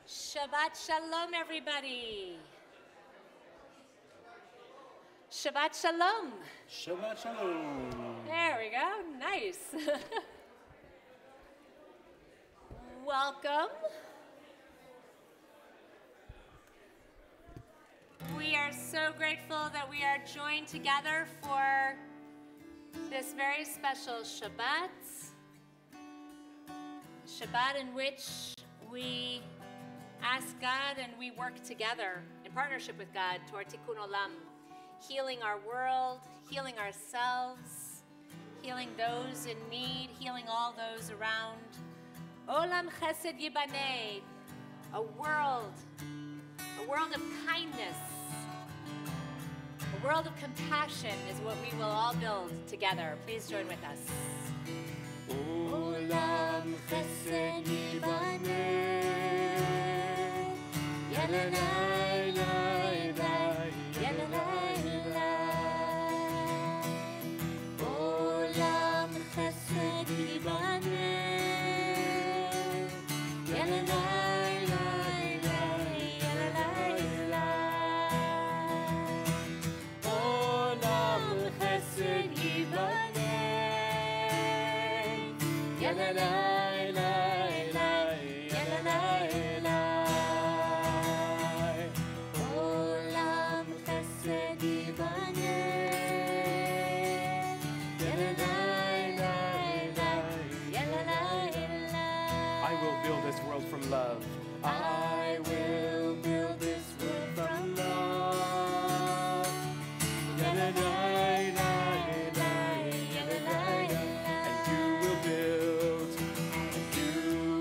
Shabbat Shalom, everybody. Shabbat Shalom. Shabbat Shalom. There we go. Nice. Welcome. We are so grateful that we are joined together for this very special Shabbat. Shabbat in which we ask God and we work together in partnership with God toward Tikkun Olam, healing our world, healing ourselves, healing those in need, healing all those around. Olam Chesed Yibaneh, a world of kindness, a world of compassion is what we will all build together. Please join with us. Olam Chesed Yibaneh, Yelenai, Lai, Lai, Yelenai, Lai. Olam Chesed Yibaneh, Yelenai, Lai, Lai, Yelenai, Lai. Olam Chesed Yibaneh, Yelenai, Lai, Lai, Yelenai, Lai. Olam Chesed Yibaneh, Yelenai, Lai, Lai, Yelenai, Lai. I will build this world from love. I will build this world from love. Yelenai, Lai, Lai, Yelenai, Lai. And you will build. You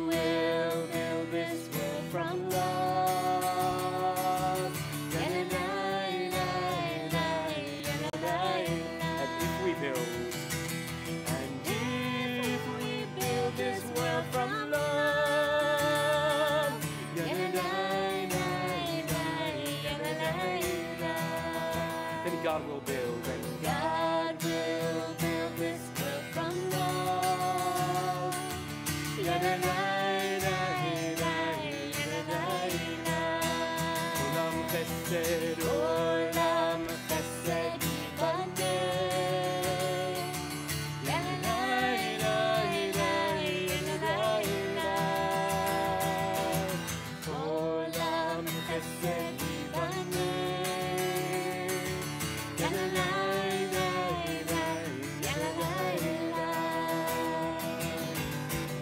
will build this world from love. Yelenai, Lai, Lai, Yelenai, Lai. And if we build, And if we build this world from love, Yelenai, Lai, Lai, Yelenai, Lai. then God will build. And God will build this world from love. Yelenai, Lai, Lai, Yelenai, Lai. Olam Chesed, Olam Chesed Yibaneh, Yelenai, Lai, Lai, Yelenai, Lai. Olam Chesed Yibaneh, Yelenai, Lai, Lai, Yelenai, Lai.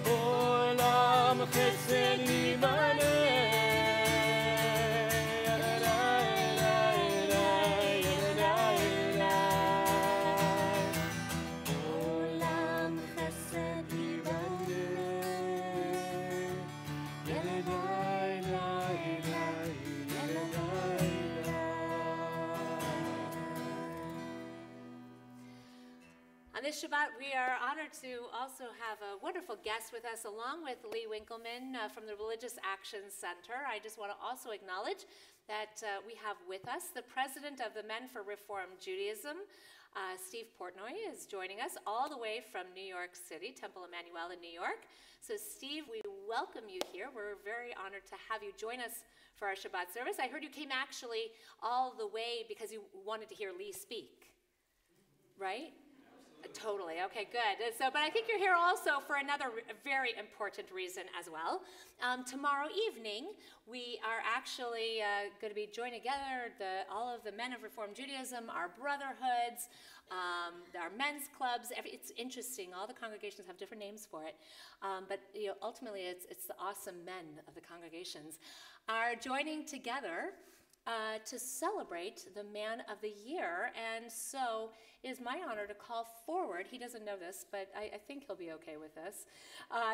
Olam Chesed Yibaneh. Olam Chesed Yibaneh, Yelenai, Lai, Lai, Yelenai, Lai. On this Shabbat, we are honored to also have a wonderful guest with us, along with Lee Winkelman from the Religious Action Center. I just want to also acknowledge that we have with us the president of the Men for Reform Judaism, Steve Portnoy, is joining us all the way from New York City, Temple Emmanuel in New York. So Steve, we welcome you here. We're very honored to have you join us for our Shabbat service. I heard you came actually all the way because you wanted to hear Lee speak, right? Totally. Okay, good. So, but I think you're here also for another very important reason as well. Tomorrow evening, we are actually going to be joining together all of the Men of Reform Judaism, our brotherhoods, our men's clubs. It's interesting. All the congregations have different names for it, but ultimately, it's the awesome men of the congregations are joining together to celebrate the Man of the Year. And so it is my honor to call forward, he doesn't know this, but I think he'll be okay with this,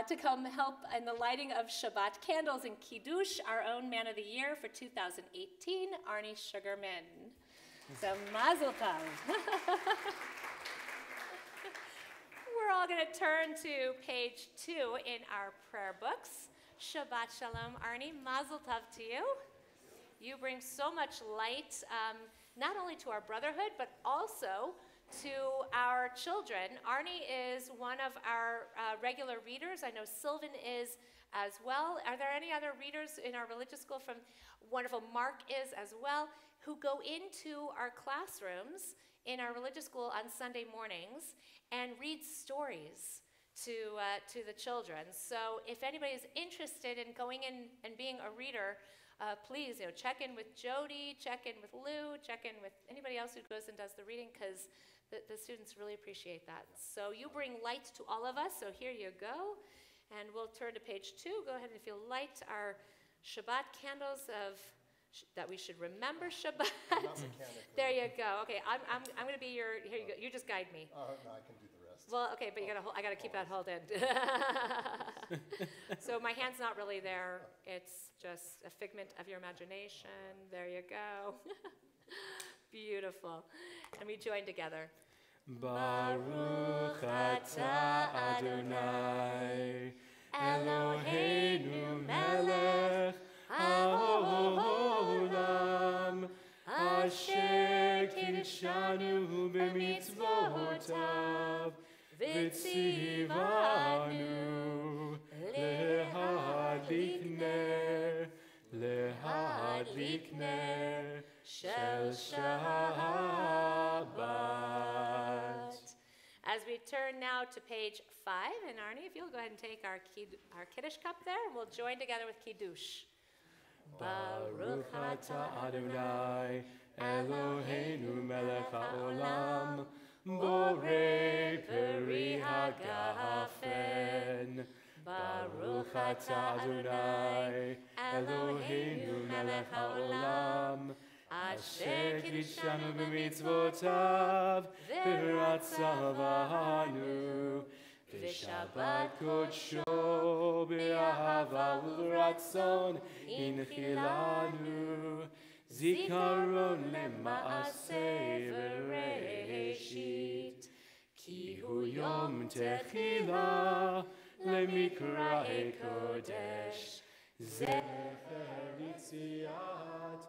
to come help in the lighting of Shabbat candles and Kiddush, our own Man of the Year for 2018, Arnie Sugarman. So Mazel Tov. We're all going to turn to page 2 in our prayer books. Shabbat Shalom, Arnie. Mazel Tov to you. You bring so much light, not only to our brotherhood, but also to our children. Arnie is one of our regular readers. I know Sylvan is as well. Are there any other readers in our religious school from wonderful Mark is as well, who go into our classrooms in our religious school on Sunday mornings and read stories to the children. So if anybody is interested in going in and being a reader, please check in with Jody, check in with Lou, check in with anybody else who goes and does the reading, because the students really appreciate that. So you bring light to all of us, so here you go. And we'll turn to page 2. Go ahead and if you'll light our Shabbat candles that we should remember Shabbat. There you go. Okay, I'm going to be your. Here you go. You just guide me. No, I can do the rest. Well, okay, but I got to keep that hold in. So my hand's not really there. It's just a figment of your imagination. There you go. Beautiful. And we join together. Baruch atah Adonai Eloheinu melech haolam asher kidshanu b'mitzvotav v'tzivanu lehadlik ner shel Shabbat. As we turn now to page 5, and Arnie, if you'll go ahead and take our Kiddush cup there, and we'll join together with Kiddush. Baruch atah Adonai Eloheinu melech haolam borei peri hagafen. Baruch atah Adonai Eloheinu melech haolam asher kidshanu b'mitzvotav v'ratzavanu v'shabbat kodsho b'ahava u'ratzon inchilanu zikaron lema'aseh v'reishit ki hu yom techila lemikrae kodesh zecher yitziat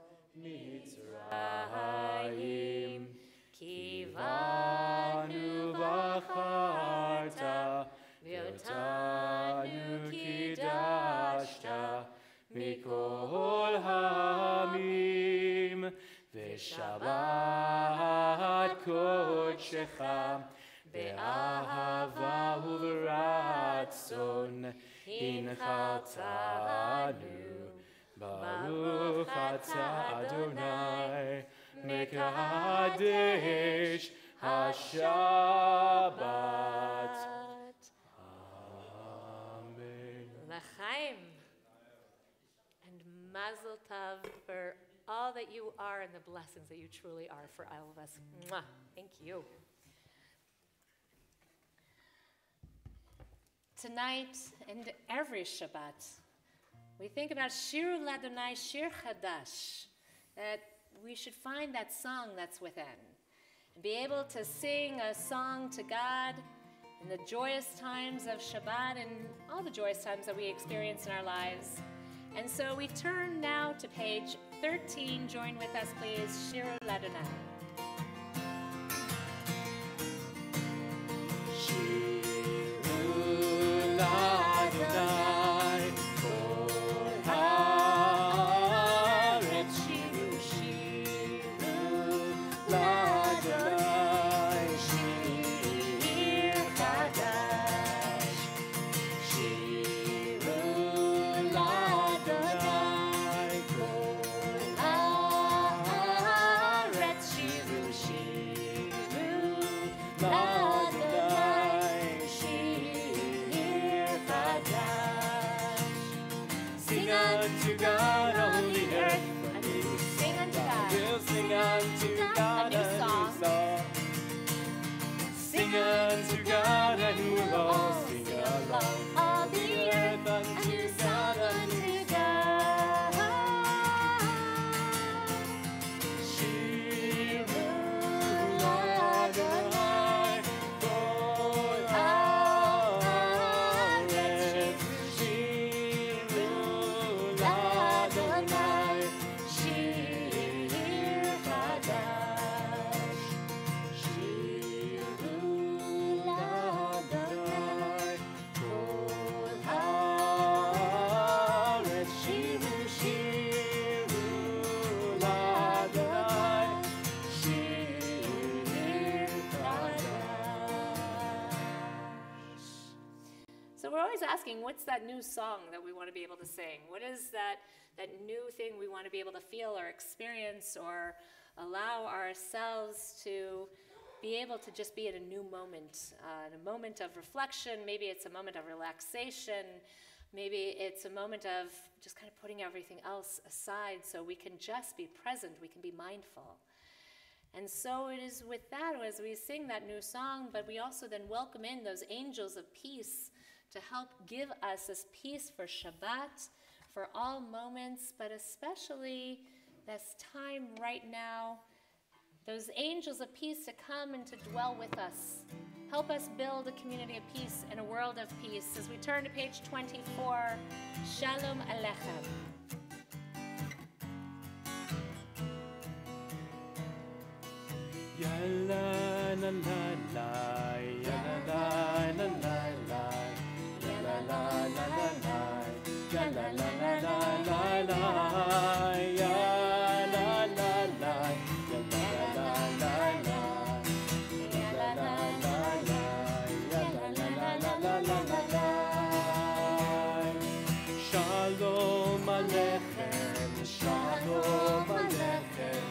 Mitzrayim kivanu v'acharta v'otanu kidashta mikol ha'amim v'shabbat kodshecha be'ahava u'v'ratzon inchaltanu. Baruch atah Adonai mekadesh haShabbat. Amen. L'chaim. And mazel tov for all that you are and the blessings that you truly are for all of us. Mwah. Thank you. Tonight and every Shabbat, we think about Shiru Ladonai Shir Chadash, that we should find that song that's within, and be able to sing a song to God in the joyous times of Shabbat and all the joyous times that we experience in our lives. And so we turn now to page 13. Join with us, please, Shiru Ladonai. Unto God and we'll all sing along. All the earth unto God, unto God. Shiru Ladonai kol haaretz. Shiru Ladonai. asking, what's that new song that we want to be able to sing? What is that new thing we want to be able to feel or experience or allow ourselves to be able to just be in a new moment, in a moment of reflection. Maybe it's a moment of relaxation. Maybe it's a moment of just kind of putting everything else aside so we can just be present, we can be mindful. And so it is with that as we sing that new song, but we also then welcome in those angels of peace to help give us this peace for Shabbat, for all moments, but especially this time right now, those angels of peace to come and to dwell with us. Help us build a community of peace and a world of peace. As we turn to page 24, Shalom Alechem. Ya la la la la, ya la la la la la, ya la la la la la, ya la la la la la la, ya la la la, ya la la la la, ya la la la la, ya la la la la la la. Shalom Alechem, Shalom Alechem.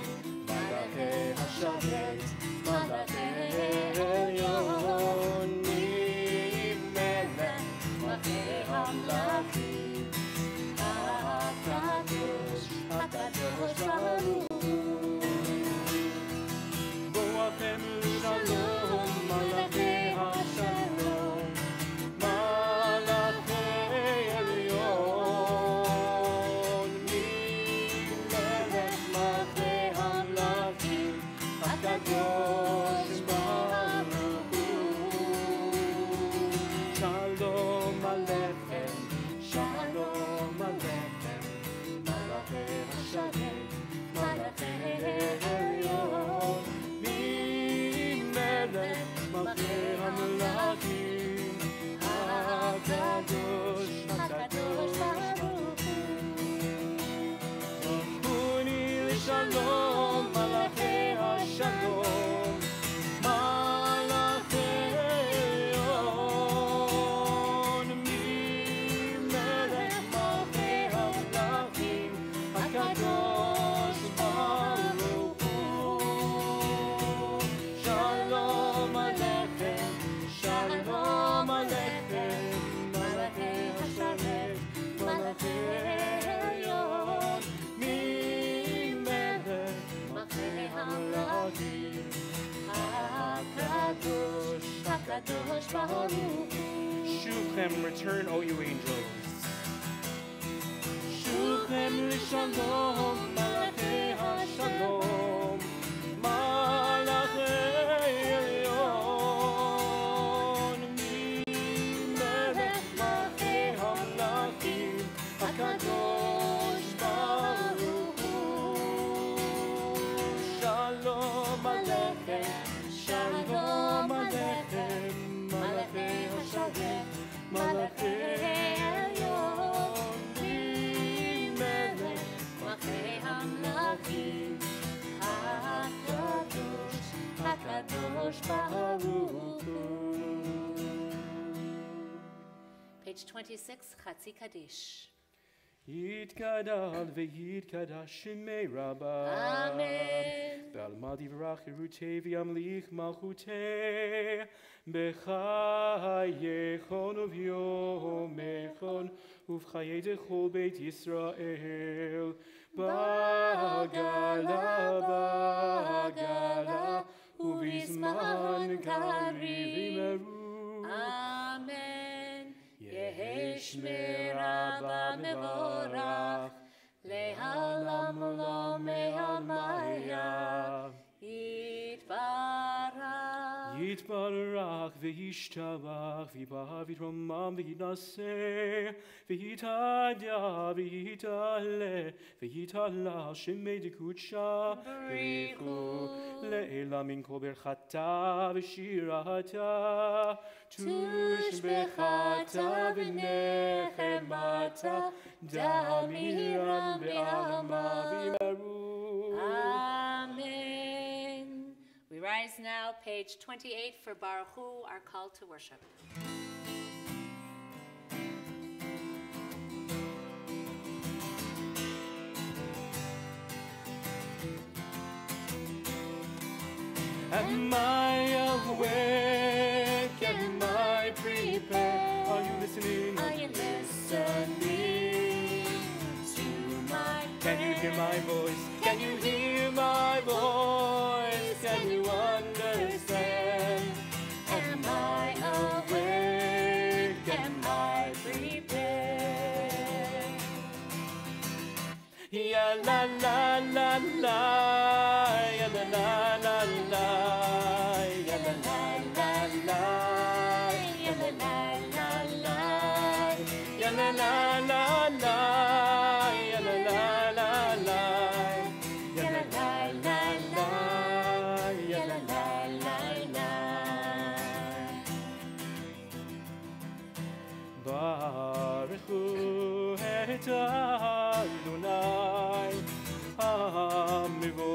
Malachei Hashabbat, Malachei Elyon, Melech, Malachei Hamlachim, HaKadosh, HaKadosh Baruch Hu. Boachem Shalom, Malachei Hashalom, Malachei Elyon, Melech, Malachei Hamlachim, HaKadosh Baruch Hu. Shalom Alechem, Shalom Alechem, Malachei Hashabbat, Malachei Elyon, Melech, Malachei Hamlachim, HaKadosh, HaKadosh Baruch Hu. Rakuni l'shalom, Malachei Hashalom, Malachei Elyon, Melech, Malachei Hamlachim, HaKadosh Baruch Hu. Shalom Alechem, Shalom Alechem, Malachei Hashabbat, Malachei Elyon, Melech, Malachei Hamlachim, HaKadosh, HaKadosh Baruch Hu. Shuvchem, return, O you angels. Shuvchem l'shalom, Malachei Hashalom, Malachei Elyon, Melech, Malachei Hamlachim, HaKadosh Baruch Hu. Shalom Alechem, Shalom Alechem, Malachei Hashabbat, Malachei Elyon, Melech, Malachei Hamlachim, HaKadosh, HaKadosh Baruch Hu. Page 26, Chatzi Kaddish. Yitgadal v'yitkadash shemei Rabbah. Amen. B'alma divrach yerutei v'yamlich malchutei b'chayechon uvyomechon uv'chayei dechol beit Yisrael bagala uv'izman kariv imeru. Amen. Yehi Shmei Rabbah mevorach, le'olam lo me'almaya, yitbarach. Yitbarach v'yishtabach v'yibaha v'yitromam v'yinaseh v'yitada v'yitale v'yitala shemei dekudsha b'richu le'ela min kol berchata v'shirata tushbechata v'nechemata damiram be'alma v'imaru. Amen. We rise now, page 28, for Baruch Hu, our call to worship. Am I awake? Am I prepared? Are you listening? Are you listening to my Can you hear my voice? Can you hear my voice? Can you understand? Am I awake? Am I prepared? Ya la la la la, ya la la la la, ya la la la la, ya la la la la, ya la la la la, ya la la la la, ya la la la la, ya la la la la. Baruchu et Adonai HaMivorach.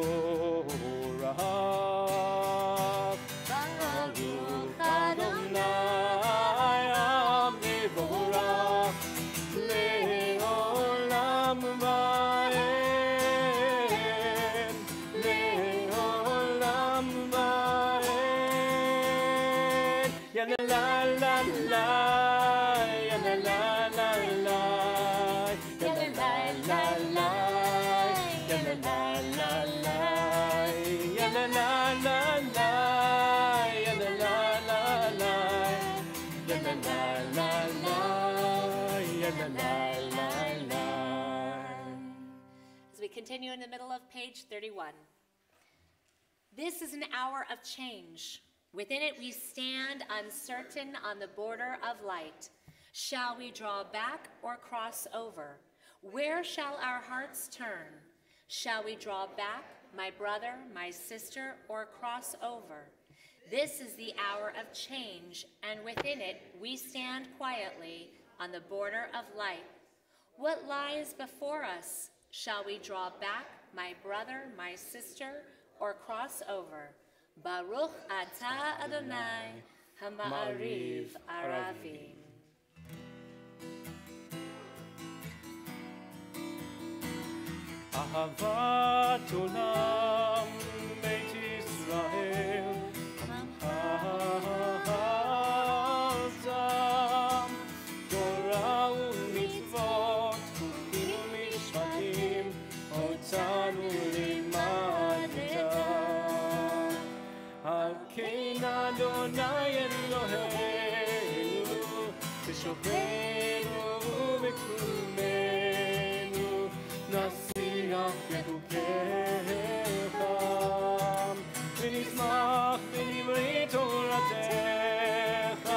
Baruch Adonai HaMivorach Le'olam va'ed, Le'olam va'ed. Ya la la la la, ya la la la la, ya la la la la, ya la la la la, ya la la la la, ya la la la la, ya la la la la, ya la la la la. As we continue in the middle of page 31. This is an hour of change. Within it we stand uncertain on the border of light. Shall we draw back or cross over? Where shall our hearts turn? Shall we draw back, my brother, my sister, or cross over? This is the hour of change, and within it we stand quietly on the border of light. What lies before us? Shall we draw back, my brother, my sister, or cross over? Baruch atah Adonai, Hama'ariv Aravim. Ahavat olam Beit Yisrael, Azam, Torah u'mitzvot, chukim u'mishpatim, otanu limadta. Al kein Adonai Eloheinu, b'shovenu u'b'kumenu, נשיח בחוקיך, ונשמח בדברי תורתך,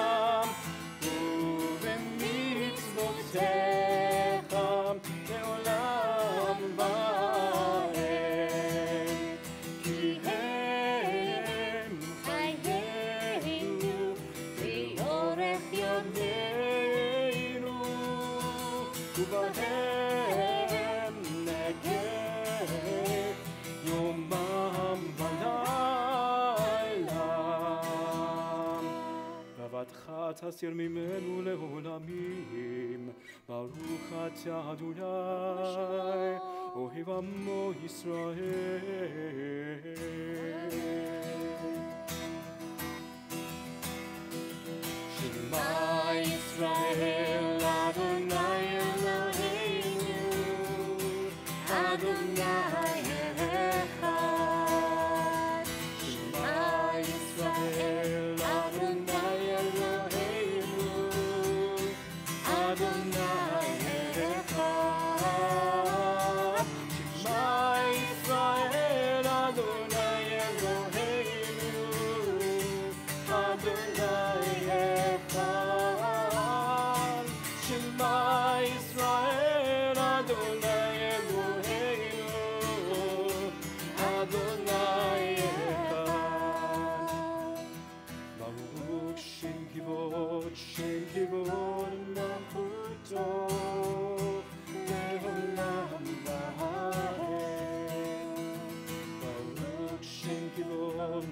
ובמצוותיך לעולם ועד. כי הם חיינו לאורך ימינו, ובהם יומם ולילה. ואהבתך תסיר ממנו לעולמים. ברוך אתה אדוני, אוהב עמו ישראל. שמע ישראל, אדוני אלוהינו, אדוני אחד. שמע ישראל, אדוני אלוהינו, אדוני אחד. שמע ישראל, אדוני אלוהינו, אדוני אחד. שמע ישראל, אדוני Adonai Echad. Baruch Shem Kivod Malchuto Le'olam va'ed. Baruch Shem Kivod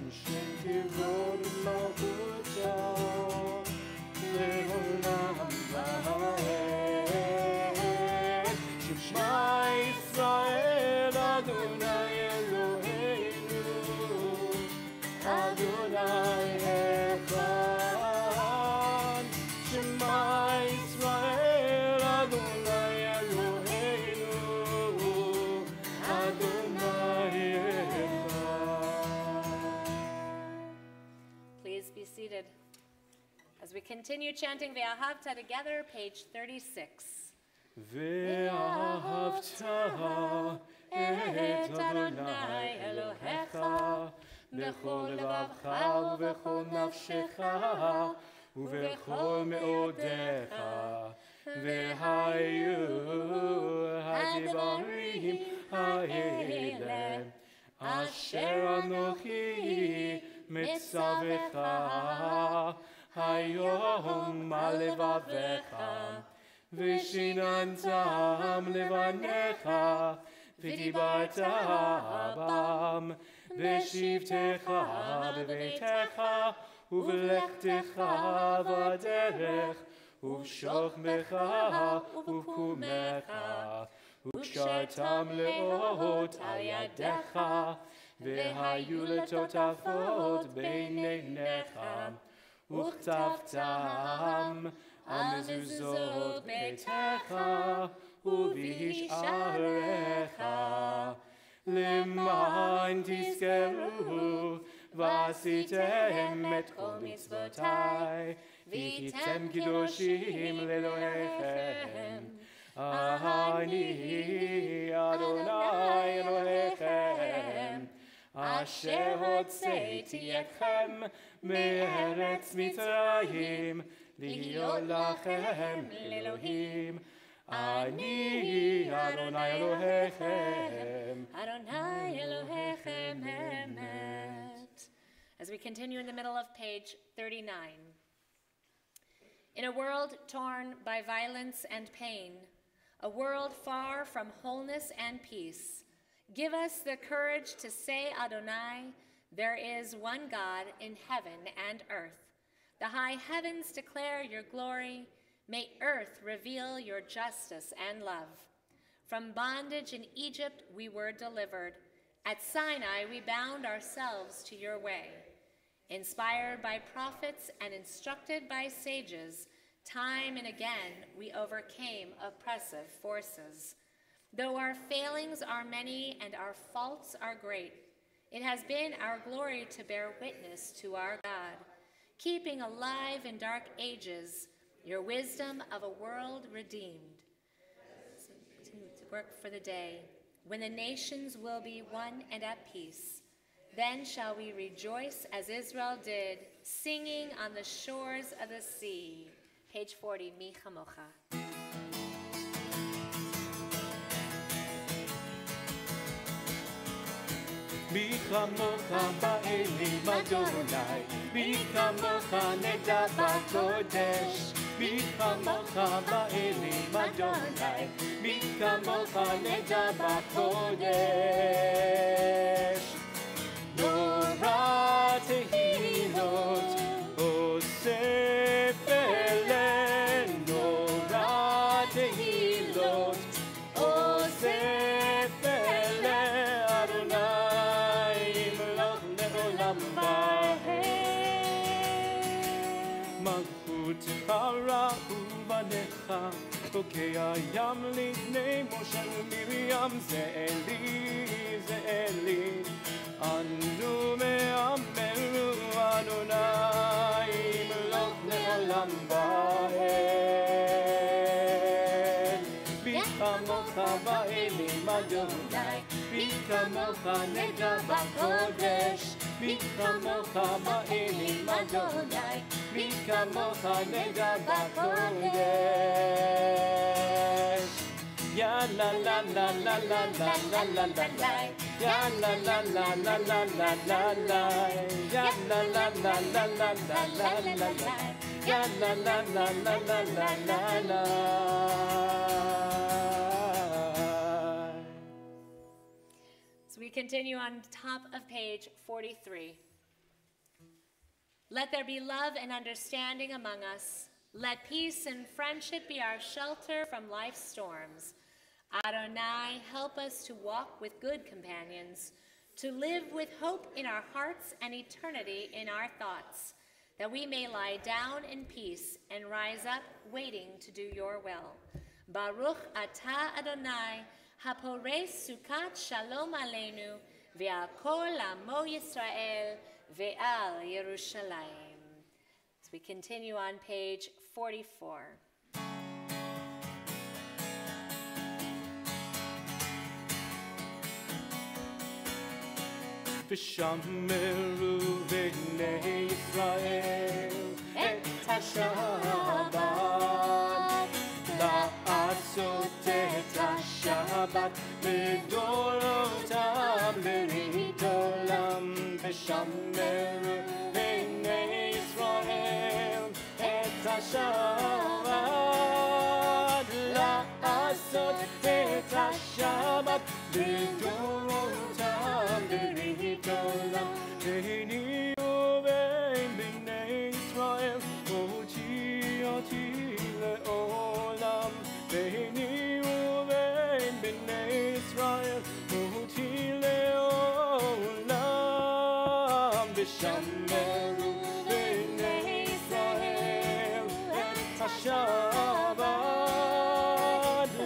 Malchuto Le'olam va'ed. Shema Yisrael Adonai Eloheinu, Adonai continue chanting Ve'ahavta together, page 36. ואהבת את אדוני אלוהיך בכל לבבך ובכל נפשך ובכל מאודיך והיו הדברים האלה אשר אנוכי מצווך היום על לבביך ושיננתם לבניך ודיברת בם בשבתך בביתך ובלכתך בדרך ובשוכבך ובקומך וקשרתם לאות על ידיך והיו לטוטפות בין עיניך וכתבתם על מזוזות ביתך ובשעריך למען תזכרו ועשיתם את כל מצוותיי והייתם קדושים לאלוהיכם אני אדוני אלוהיכם אשר הוצאתי אתכם מארץ מצרים להיות לכם לאלוהים אני אדוני אלוהיכם Adonai Elohechem Emet. As we continue in the middle of page 39. In a world torn by violence and pain, a world far from wholeness and peace, give us the courage to say, Adonai, there is one God in heaven and earth. The high heavens declare your glory. May earth reveal your justice and love. From bondage in Egypt we were delivered. At Sinai we bound ourselves to your way. Inspired by prophets and instructed by sages, time and again we overcame oppressive forces. Though our failings are many and our faults are great, it has been our glory to bear witness to our God, keeping alive in dark ages your wisdom of a world redeemed. So continue to work for the day when the nations will be one and at peace. Then shall we rejoice as Israel did, singing on the shores of the sea. Page 40, Mi Chamocha. מי כמוך באלים אדוני, מי כמוך נדע בקודש, מי כמוך באלים אדוני, מי כמוך נדע בקודש. נורא תהילות אוסף אלינו, נורא תהילות אוסף תוקע ים לפני משה ומרים זה אלי אנו מאמרו אדוני מלוך לעולם ועד מי כמוך באלים אדוני מי כמוך נדע בקודש מי כמוך באלים אדוני מי כמוך נדע בקודש יא לה לה לה לה לה לה לה לה לה לה יא לה לה לה לה לה לה לה לה יא לה לה לה לה לה לה לה לה יא לה לה לה לה לה לה לה So we continue on top of page 43. Let there be love and understanding among us. Let peace and friendship be our shelter from life's storms. Adonai, help us to walk with good companions, to live with hope in our hearts and eternity in our thoughts, that we may lie down in peace and rise up waiting to do your will. Baruch atah Adonai, hapores sukat shalom aleinu, ve'al kol amo Yisrael, ve'al Yerushalayim. As As we continue on page 44. ושמרו בני ישראל את השבת, לעשות את השבת לדורותם לברית עולם. ושמרו בני ישראל את השבת, לעשות את השבת לדורותם לברית עולם. ביני ובין בני ישראל אותי לעולם. ביני ובין בני ישראל אותי לעולם. ושמרו בני ישראל את השבת,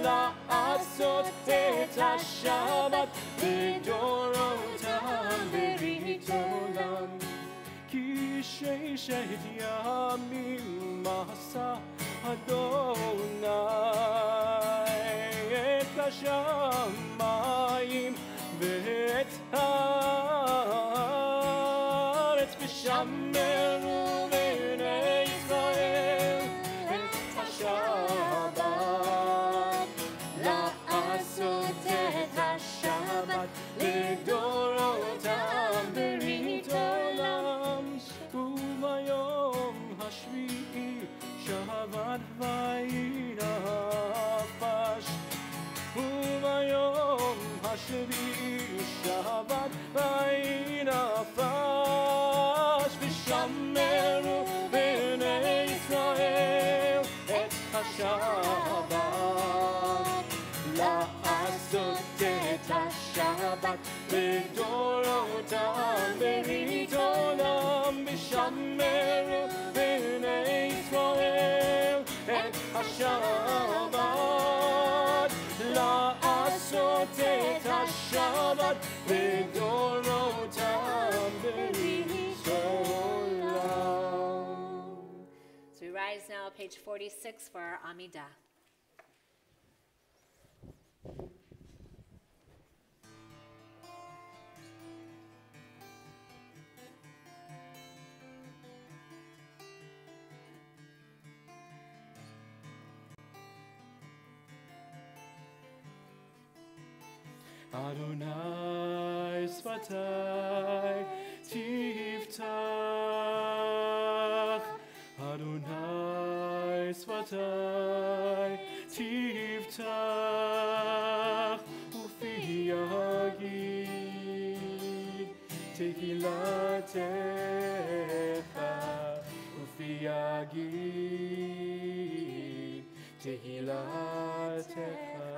לעשות את השבת לדורותם לברית עולם. כי ששת ימים עשה אדוני את השמיים ואת הארץ. ושמרו בני ישראל את השבת, לעשות את השבת לדורותם ברית עולם. וביום השביעי שבת וינפש, וביום השביעי שבת וינפש. ושמרו בני ישראל את השבת, לעשות את השבת לדורותם ברית עולם. ושמרו בני ישראל את השבת, לעשות את השבת לדורותם ברית עולם. So we rise now, page 46, for our Amidah. Adonai sfatai tiftach, Adonai sfatai tiftach, ufi yagid tehilatecha, ufi yagid tehilatecha.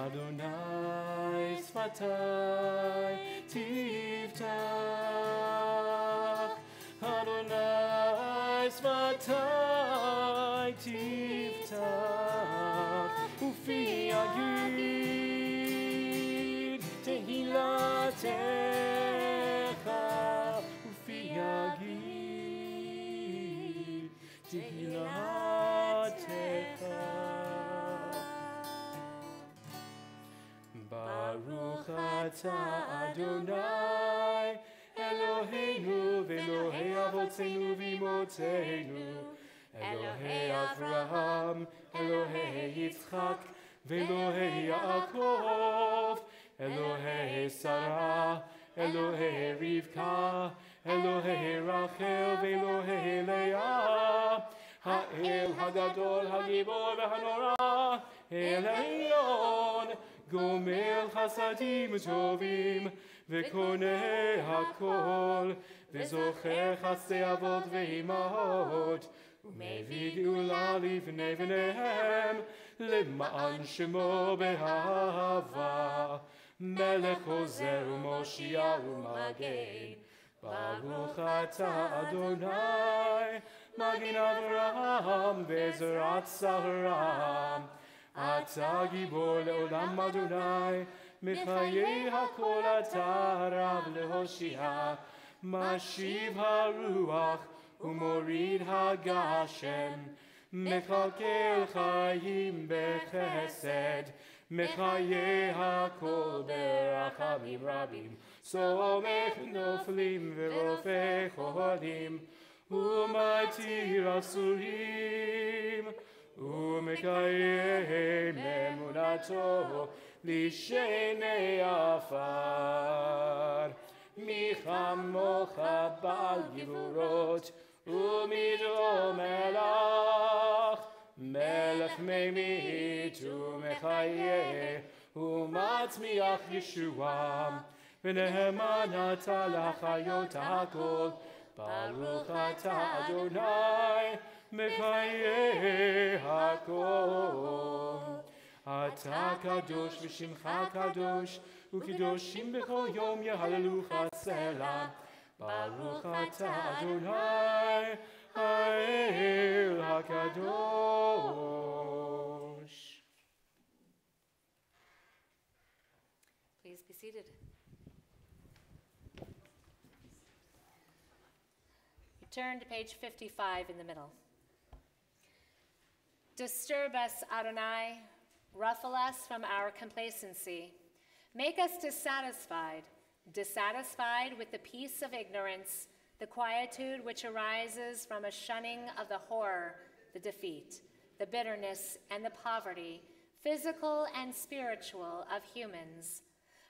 Adonai sfatai tiftach, Adonai sfatai tiftach, ufi yagid tehilatecha, ufi yagid tehilatecha. Baruch atah Adonai Eloheinu v'Elohei avotzeinu v'imotzeinu, Elohei Avraham, Elohei Yitzchak, v'Elohei Yaakov, Elohei Sarah, Elohei Rivka, Elohei Rachel, v'Elohei Leah, Ha'el Hagadol Hagibor v'Hanora, El Elyon, גומל חסדים טובים וקונה הכל וזוכר חסדי אבות ואימהות ומביא גאולה לבני בניהם למען שמו באהבה מלך עוזר ומושיע ומגן. ברוך אתה אדוני מגן אברהם בעזרת צהרם אתה גיבור לעולם אדוני, מחיי הכל אתה רב להושיע, משיב הרוח ומוריד הגשם, מקלקל חיים בחסד, מחיי הכל ברחמים רבים, סומך נופלים ורופא חולים, ומתיר אסורים, ומקיים אמונתו לשני עפר. מי כמוך בעל גבורות ומדרום מלך, מלך ממית ומחיה ומצמיח ישועה, ונאמן אתה לחיות הכל, ברוך אתה אדוני מחיי הכל. אתה קדוש ושמך קדוש, וקדושים בכל יום יהללוך סלה. ברוך אתה אדוני האל הקדוש. Please be seated. You turn to page 55 in the middle. Disturb us, Adonai, ruffle us from our complacency. Make us dissatisfied with the peace of ignorance, the quietude which arises from a shunning of the horror, the defeat, the bitterness, and the poverty, physical and spiritual, of humans.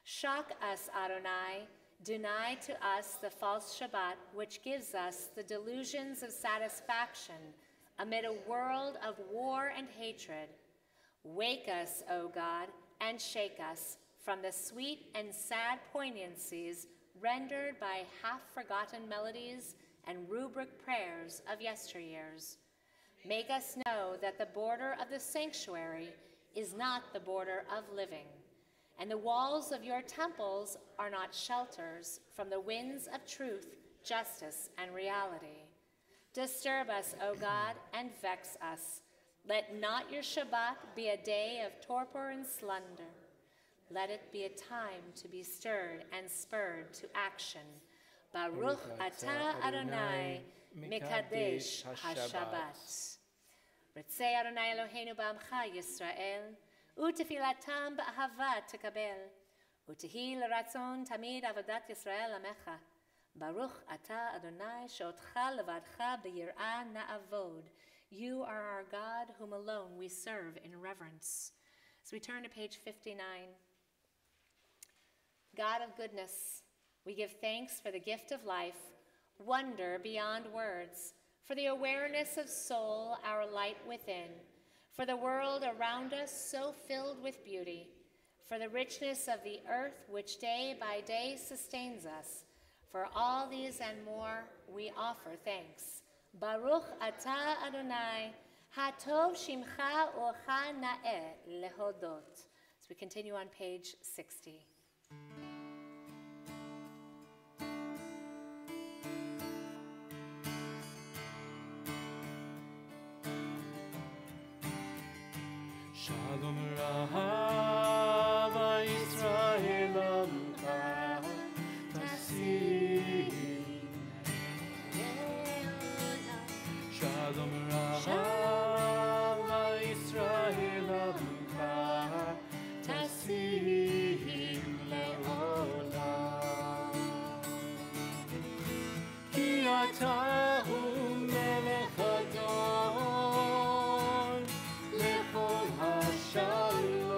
Shock us, Adonai, deny to us the false Shabbat, which gives us the delusions of satisfaction amid a world of war and hatred. Wake us, O God, and shake us from the sweet and sad poignancies rendered by half-forgotten melodies and rubric prayers of yesteryears. Make us know that the border of the sanctuary is not the border of living, and the walls of your temples are not shelters from the winds of truth, justice, and reality. Disturb us, O God, and vex us. Let not your Shabbat be a day of torpor and slumber. Let it be a time to be stirred and spurred to action. Baruch atah Adonai, Mekadesh HaShabbat. Ritzei Adonai Eloheinu ba'amcha Yisrael, u'tefilatam ba'ahava tekabel, u'tehi l'ratzon tamid avodat Yisrael amecha. Baruch atah Adonai she'otcha levadcha b'yir'ah na'avod. You are our God, whom alone we serve in reverence. As we turn to page 59. God of goodness, we give thanks for the gift of life, wonder beyond words, for the awareness of soul, our light within, for the world around us so filled with beauty, for the richness of the earth which day by day sustains us. For all these and more, we offer thanks. Baruch atah Adonai, hatov shimcha u'cha na'eh lehodot. As we continue on page 60. Shalom Rav Yisrael Amcha Tasim. Shalom Rav Yisrael Amcha Tasim Le'olam. Ki ata hu melech adon lechol Shalom,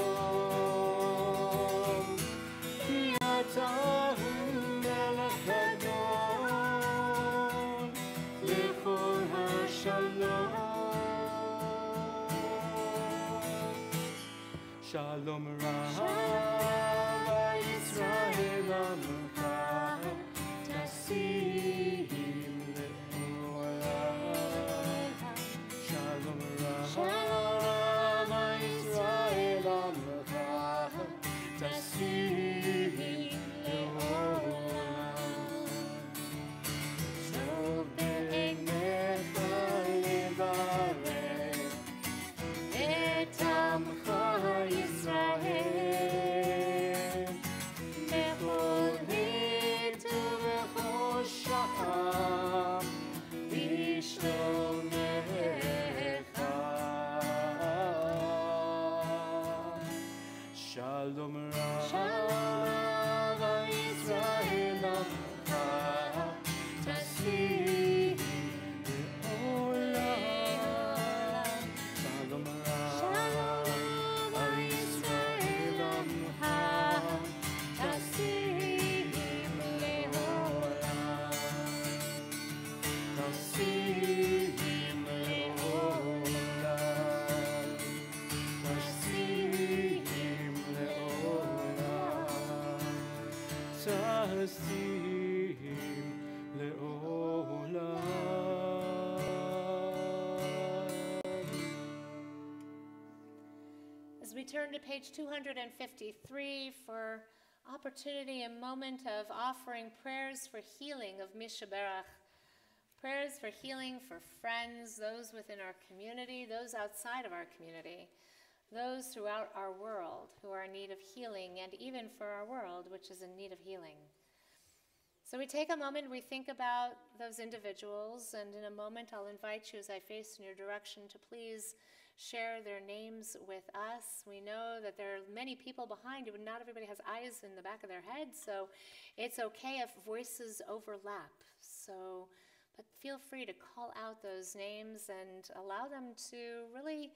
ki ata hu melech adon lechol hashalom. Shalom Rav Yisrael Amcha Tasim Le'olam. Shalom Rav Yisrael Amcha Tasim Le'olam. Tov be'enecha levarech et amcha שלומך. שלום רב על ישראל עמך, תשים לעולם. שלום רב על ישראל עמך, תשים לעולם. תשים לעולם. תשים As we turn to page 253 for opportunity, a moment of offering prayers for healing of Mishaberach, prayers for healing for friends, those within our community, those outside of our community, those throughout our world who are in need of healing, and even for our world, which is in need of healing. So we take a moment, we think about those individuals, and in a moment I'll invite you as I face in your direction to please share their names with us. We know that there are many people behind you, but not everybody has eyes in the back of their head, so it's okay if voices overlap. But feel free to call out those names and allow them to really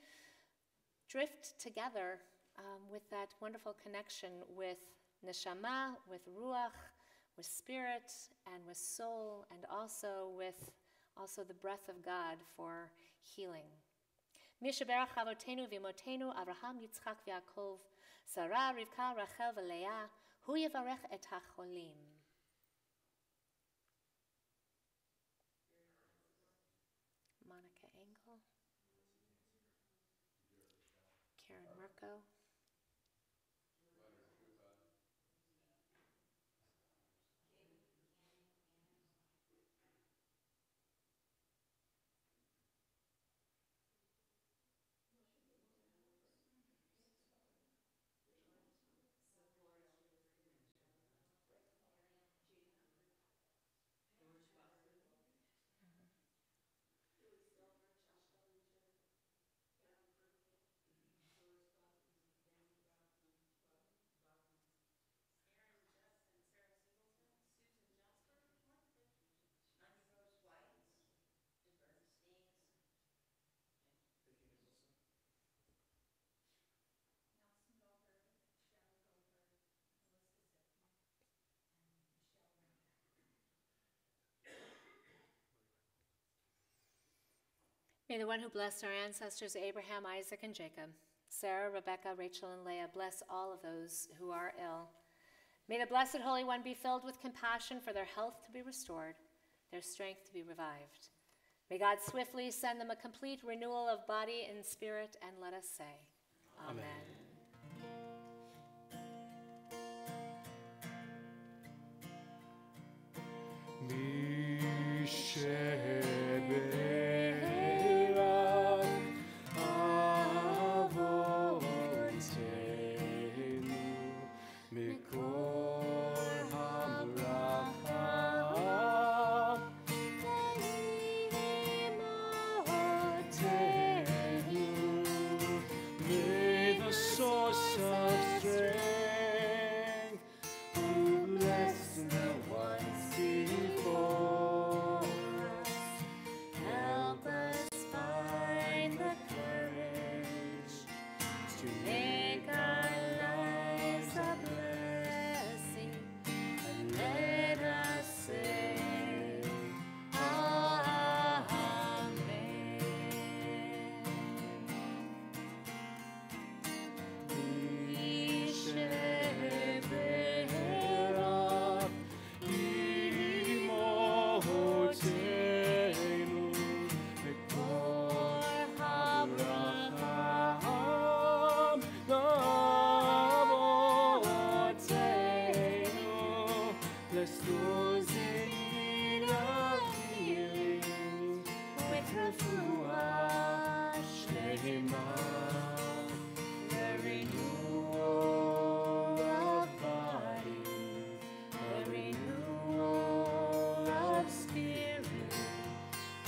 drift together with that wonderful connection with neshama, with ruach, with spirit, and with soul, and also with the breath of God for healing. Mishaberach avotenu v'imotenu Avraham, Yitzchak v'Yaakov, Sarah, Rivka, Rachel v'Leah, hu yivarech et hacholim. Monica Engel, Karen Mirko, may the one who blessed our ancestors Abraham, Isaac, and Jacob, Sarah, Rebecca, Rachel, and Leah, bless all of those who are ill. May the Blessed Holy One be filled with compassion for their health to be restored, their strength to be revived. May God swiftly send them a complete renewal of body and spirit, and let us say, Amen.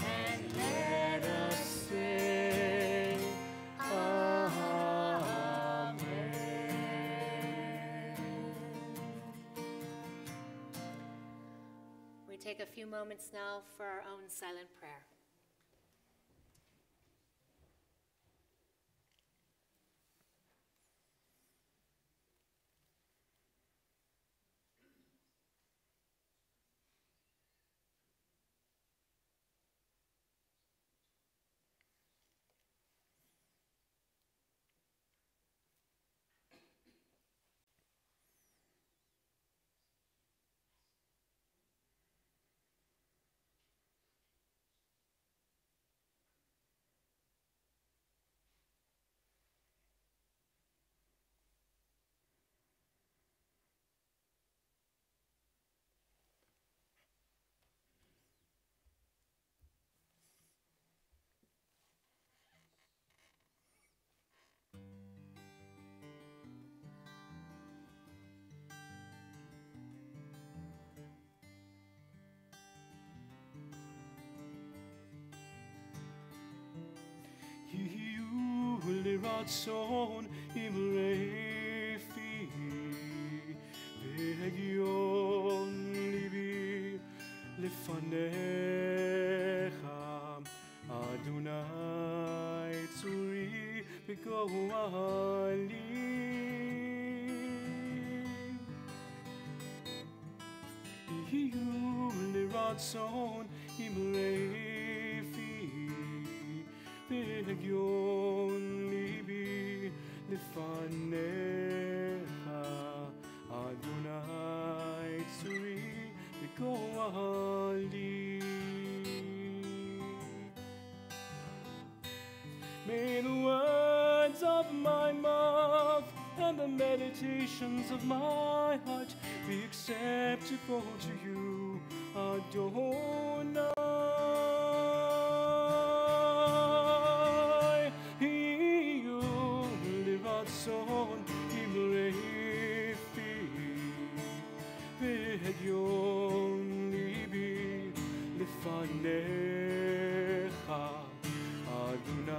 And take a few moments now for our own silent prayer. לרצון אמרפי והגיון ליבי לפניך אדוני צורי וגואלי יהיו לרצון אמרפי והגיון ליבי לפניך אדוני צורי וגואלי May the words of my mouth and the meditations of my heart be acceptable to you, Adonai. Son imrefi והגיון ליבי לפניך אדוני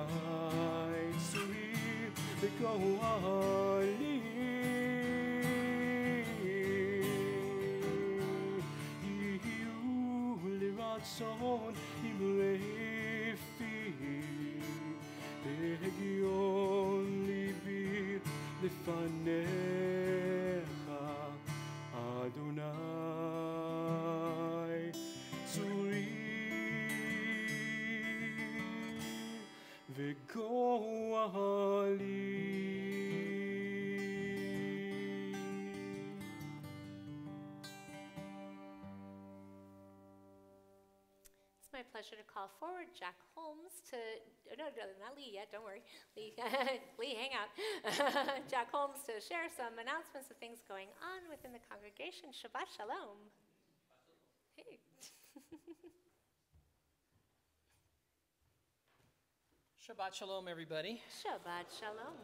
צורי וגואלי יהיו לרצון אמרפי והגיון ליבי לפניך אדוני צורי וגואלי It's my pleasure to call forward Jack Holmes to, no, not Lee yet, don't worry. Lee, Lee, hang out. Jack Holmes to share some announcements of things going on within the congregation. Shabbat Shalom. Hey. Shabbat Shalom, everybody. Shabbat Shalom.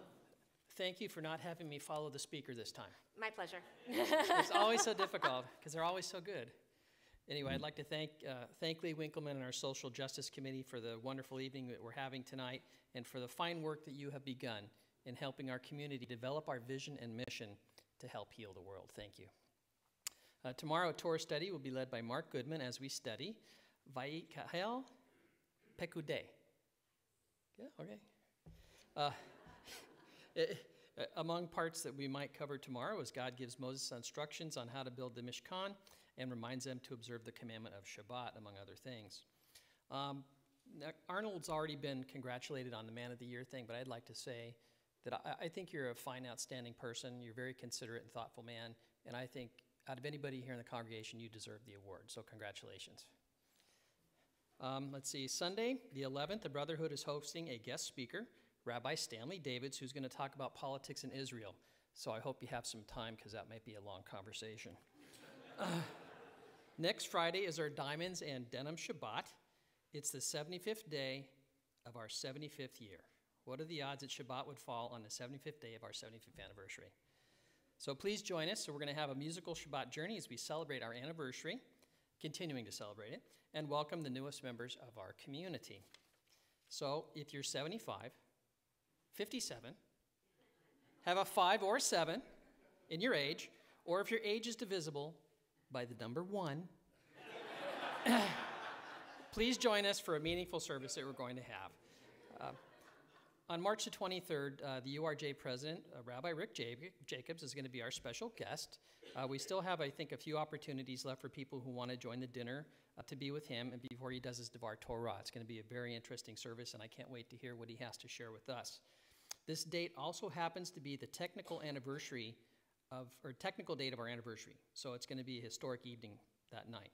Thank you for not having me follow the speaker this time. My pleasure. It's always so difficult because they're always so good. Anyway, I'd like to thank Lee Winkelman and our Social Justice Committee for the wonderful evening that we're having tonight and for the fine work that you have begun in helping our community develop our vision and mission to help heal the world. Thank you. Tomorrow, a Torah study will be led by Mark Goodman as we study Vayikahel Pekudei. Yeah, okay. Among parts that we might cover tomorrow is God gives Moses instructions on how to build the Mishkan and reminds them to observe the commandment of Shabbat, among other things. Arnold's already been congratulated on the Man of the Year thing, but I'd like to say that I think you're a fine, outstanding person. You're a very considerate and thoughtful man, and I think out of anybody here in the congregation, you deserve the award, so congratulations. Let's see, Sunday, the 11th, the Brotherhood is hosting a guest speaker, Rabbi Stanley Davids, who's going to talk about politics in Israel. So I hope you have some time, because that might be a long conversation. Next Friday is our Diamonds and Denim Shabbat. It's the 75th day of our 75th year. What are the odds that Shabbat would fall on the 75th day of our 75th anniversary? So please join us. So we're going to have a musical Shabbat journey as we celebrate our anniversary, continuing to celebrate it, and welcome the newest members of our community. So if you're 75, 57, have a 5 or 7 in your age, or if your age is divisible by the number 1, Please join us for a meaningful service that we're going to have. On March the 23rd, the URJ president, Rabbi Rick Jacobs, is going to be our special guest. We still have, I think, a few opportunities left for people who want to join the dinner to be with him and before he does his Devar Torah. It's going to be a very interesting service, and I can't wait to hear what he has to share with us. This date also happens to be the technical date of our anniversary, so it's going to be a historic evening that night.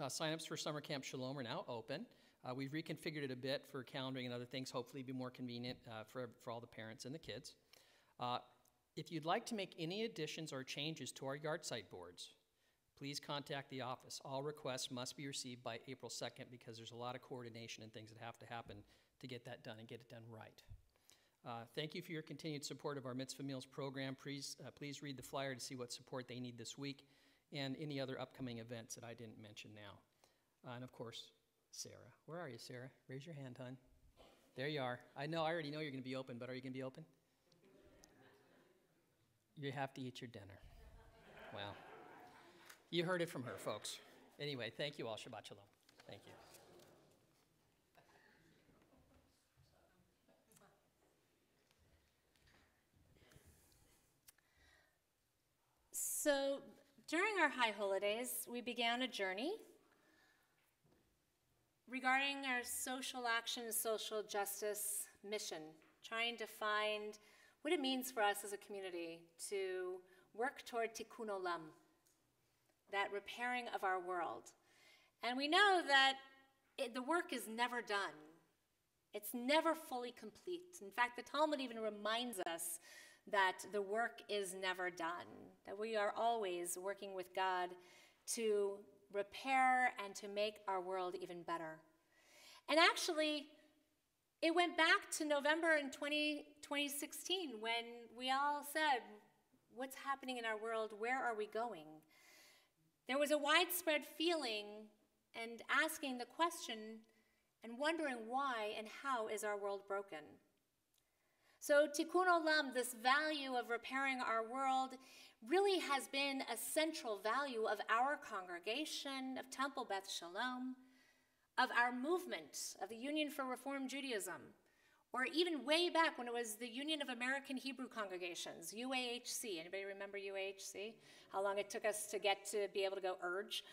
Sign-ups for Summer Camp Sholom are now open. We've reconfigured it a bit for calendaring and other things, hopefully be more convenient for all the parents and the kids. If you'd like to make any additions or changes to our yard site boards, please contact the office. All requests must be received by April 2nd because there's a lot of coordination and things that have to happen to get that done and get it done right. Thank you for your continued support of our Mitzvah Meals program. Please read the flyer to see what support they need this week and any other upcoming events that I didn't mention now. And of course, Sarah. Where are you, Sarah? Raise your hand, hon. There you are. I already know you're going to be open, but are you going to be open? You have to eat your dinner. Well, you heard it from her, folks. Anyway, thank you all. Shabbat Shalom. Thank you. So during our high holidays, we began a journey regarding our social action, social justice mission, trying to find what it means for us as a community to work toward tikkun olam, that repairing of our world. And we know that the work is never done. It's never fully complete. In fact, the Talmud even reminds us that the work is never done, that we are always working with God to repair and to make our world even better. And actually, it went back to November in 2016 when we all said, what's happening in our world? Where are we going? There was a widespread feeling and asking the question and wondering why and how is our world broken. So tikkun olam, this value of repairing our world, really has been a central value of our congregation, of Temple Beth Sholom, of our movement, of the Union for Reform Judaism, or even way back when it was the Union of American Hebrew Congregations, UAHC. Anybody remember UAHC? How long it took us to get to be able to go urge?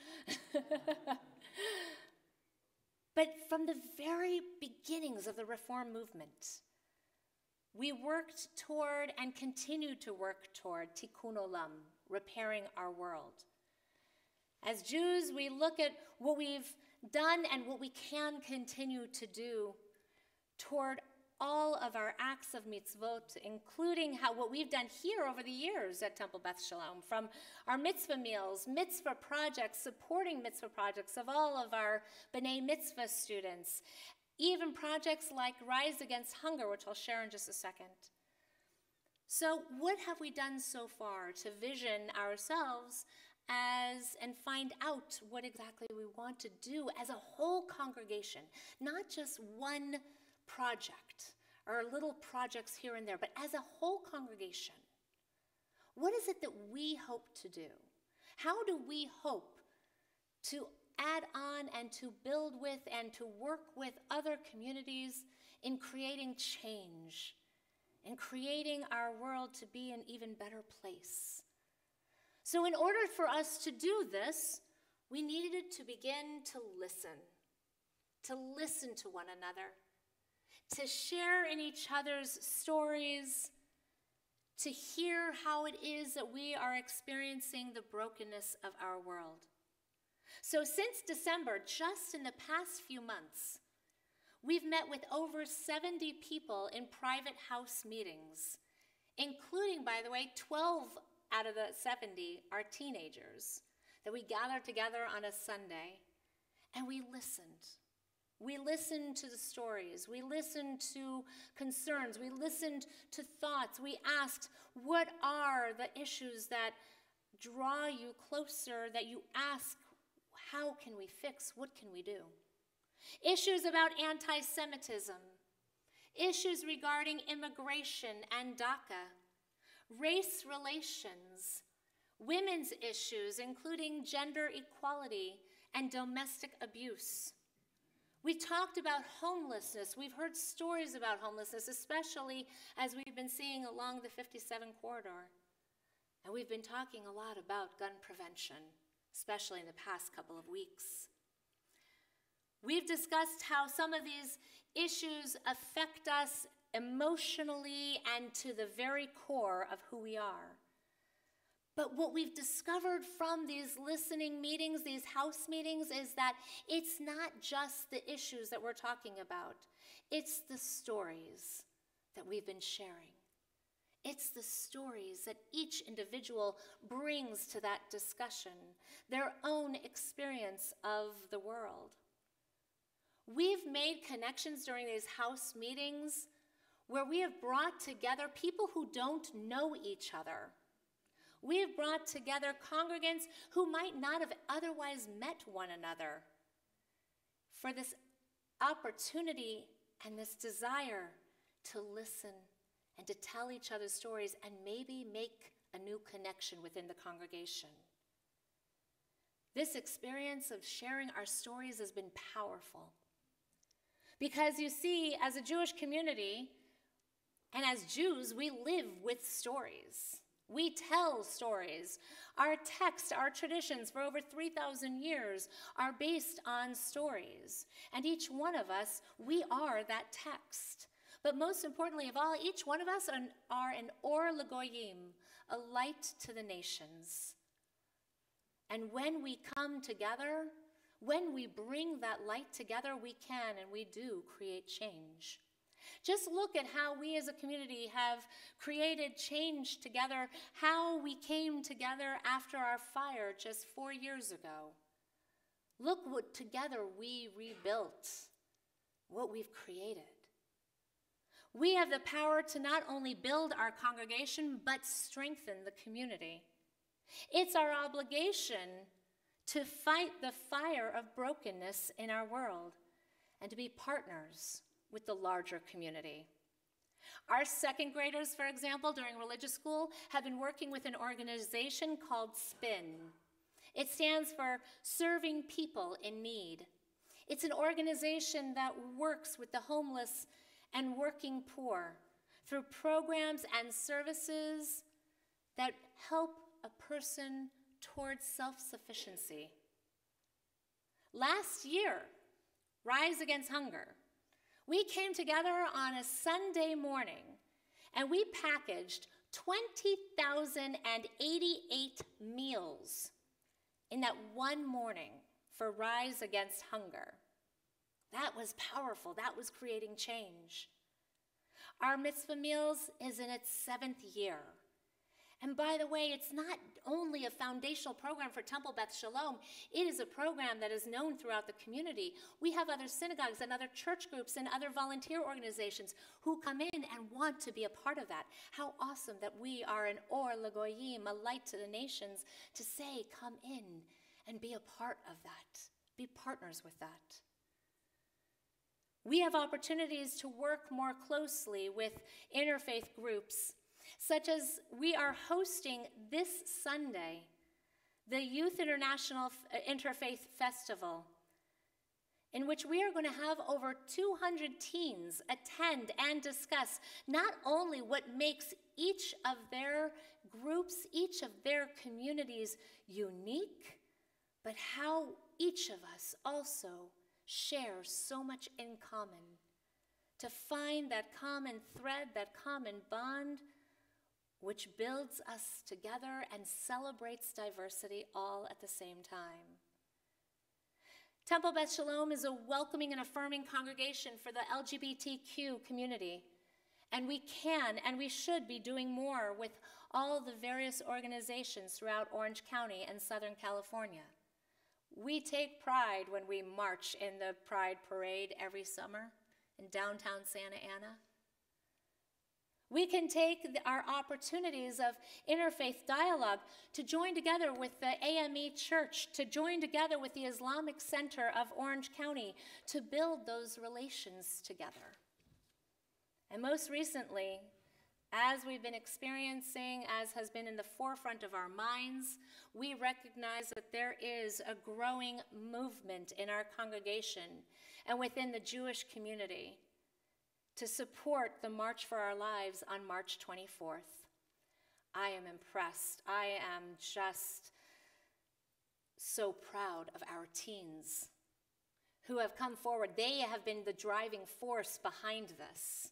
But from the very beginnings of the Reform movement, we worked toward and continue to work toward tikkun olam, repairing our world. As Jews, we look at what we've done and what we can continue to do toward all of our acts of mitzvot, including what we've done here over the years at Temple Beth Sholom, from our mitzvah meals, mitzvah projects, supporting mitzvah projects of all of our B'nai Mitzvah students, even projects like Rise Against Hunger, which I'll share in just a second. So what have we done so far to vision ourselves and find out what exactly we want to do as a whole congregation, not just one project or little projects here and there, but as a whole congregation? What is it that we hope to do? How do we hope to add on and to build with and to work with other communities in creating change, in creating our world to be an even better place? So in order for us to do this, we needed to begin to listen to one another, to share in each other's stories, to hear how it is that we are experiencing the brokenness of our world. So since December, just in the past few months, we've met with over 70 people in private house meetings, including, by the way, 12 out of the 70 are teenagers, that we gathered together on a Sunday, and we listened. We listened to the stories. We listened to concerns. We listened to thoughts. We asked, what are the issues that draw you closer, that you ask, how can we fix? What can we do? Issues about anti-Semitism, issues regarding immigration and DACA, race relations, women's issues, including gender equality and domestic abuse. We talked about homelessness. We've heard stories about homelessness, especially as we've been seeing along the 57 corridor. And we've been talking a lot about gun prevention, especially in the past couple of weeks. We've discussed how some of these issues affect us emotionally and to the very core of who we are. But what we've discovered from these listening meetings, these house meetings, is that it's not just the issues that we're talking about. It's the stories that we've been sharing. It's the stories that each individual brings to that discussion, their own experience of the world. We've made connections during these house meetings where we have brought together people who don't know each other. We have brought together congregants who might not have otherwise met one another for this opportunity and this desire to listen and to tell each other's stories and maybe make a new connection within the congregation. This experience of sharing our stories has been powerful. Because you see, as a Jewish community, and as Jews, we live with stories. We tell stories. Our texts, our traditions for over 3,000 years are based on stories. And each one of us, we are that text. But most importantly of all, each one of us are an or legoyim, a light to the nations. And when we come together, when we bring that light together, we can and we do create change. Just look at how we as a community have created change together, how we came together after our fire just 4 years ago. Look what together we rebuilt, what we've created. We have the power to not only build our congregation, but strengthen the community. It's our obligation to fight the fire of brokenness in our world and to be partners with the larger community. Our second graders, for example, during religious school, have been working with an organization called SPIN. It stands for Serving People in Need. It's an organization that works with the homeless and working poor through programs and services that help a person towards self-sufficiency. Last year, Rise Against Hunger, we came together on a Sunday morning and we packaged 20,088 meals in that one morning for Rise Against Hunger. That was powerful. That was creating change. Our mitzvah meals is in its 7th year. And by the way, it's not only a foundational program for Temple Beth Sholom, it is a program that is known throughout the community. We have other synagogues and other church groups and other volunteer organizations who come in and want to be a part of that. How awesome that we are an or legoyim, a light to the nations, to say, come in and be a part of that. Be partners with that. We have opportunities to work more closely with interfaith groups, such as we are hosting this Sunday the Youth International Interfaith Festival, in which we are going to have over 200 teens attend and discuss not only what makes each of their groups, each of their communities unique, but how each of us also share so much in common, to find that common thread, that common bond, which builds us together and celebrates diversity all at the same time. Temple Beth Sholom is a welcoming and affirming congregation for the LGBTQ community, and we can and we should be doing more with all the various organizations throughout Orange County and Southern California. We take pride when we march in the Pride Parade every summer in downtown Santa Ana. We can take our opportunities of interfaith dialogue to join together with the AME Church, to join together with the Islamic Center of Orange County, to build those relations together. And most recently, As we've been experiencing, as has been in the forefront of our minds, we recognize that there is a growing movement in our congregation and within the Jewish community to support the March for Our Lives on March 24th. I am impressed. I am just so proud of our teens who have come forward. They have been the driving force behind this.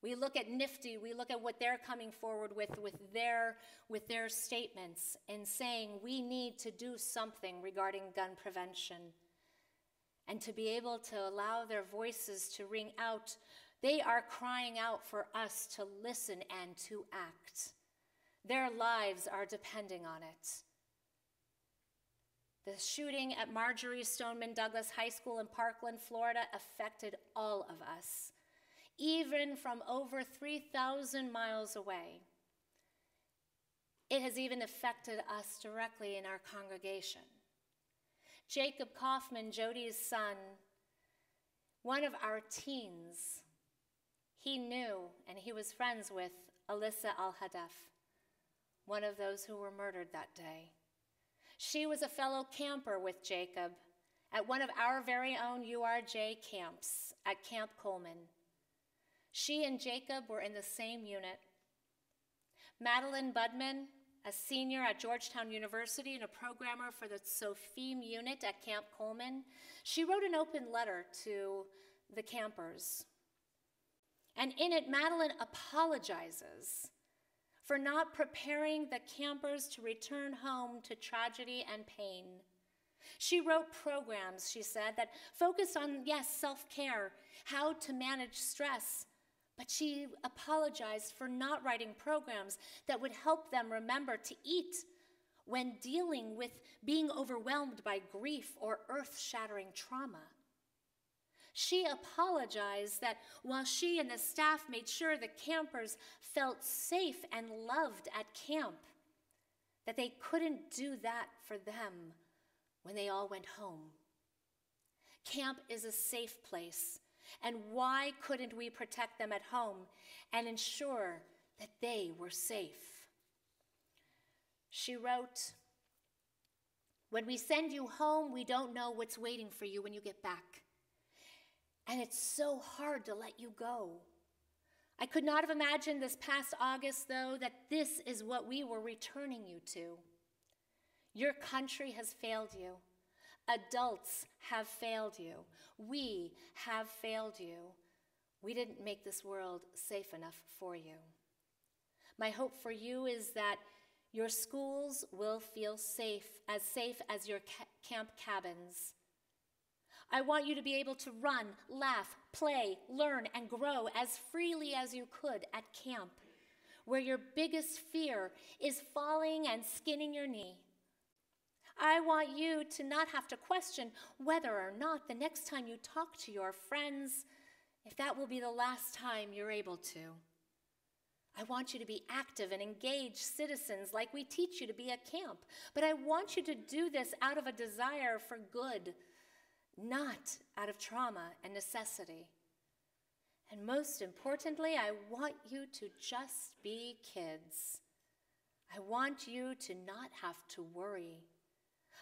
We look at Nifty, we look at what they're coming forward with their statements and saying we need to do something regarding gun prevention. And to be able to allow their voices to ring out, they are crying out for us to listen and to act. Their lives are depending on it. The shooting at Marjorie Stoneman Douglas High School in Parkland, Florida affected all of us, even from over 3,000 miles away. It has even affected us directly in our congregation. Jacob Kaufman, Jody's son, one of our teens, he knew and he was friends with Alyssa Al-Hadaf, one of those who were murdered that day. She was a fellow camper with Jacob at one of our very own URJ camps at Camp Coleman. She and Jacob were in the same unit. Madeline Budman, a senior at Georgetown University and a programmer for the Sopheme unit at Camp Coleman, she wrote an open letter to the campers. And in it, Madeline apologizes for not preparing the campers to return home to tragedy and pain. She wrote programs, she said, that focused on, yes, self-care, how to manage stress, but she apologized for not writing programs that would help them remember to eat when dealing with being overwhelmed by grief or earth-shattering trauma. She apologized that while she and the staff made sure the campers felt safe and loved at camp, that they couldn't do that for them when they all went home. Camp is a safe place, and why couldn't we protect them at home and ensure that they were safe? She wrote, "When we send you home, we don't know what's waiting for you when you get back. And it's so hard to let you go. I could not have imagined this past August, though, that this is what we were returning you to. Your country has failed you. Adults have failed you. We have failed you. We didn't make this world safe enough for you. My hope for you is that your schools will feel safe as your camp cabins. I want you to be able to run, laugh, play, learn, and grow as freely as you could at camp, where your biggest fear is falling and skinning your knee. I want you to not have to question whether or not the next time you talk to your friends, if that will be the last time you're able to. I want you to be active and engaged citizens like we teach you to be at camp, but I want you to do this out of a desire for good, not out of trauma and necessity. And most importantly, I want you to just be kids. I want you to not have to worry.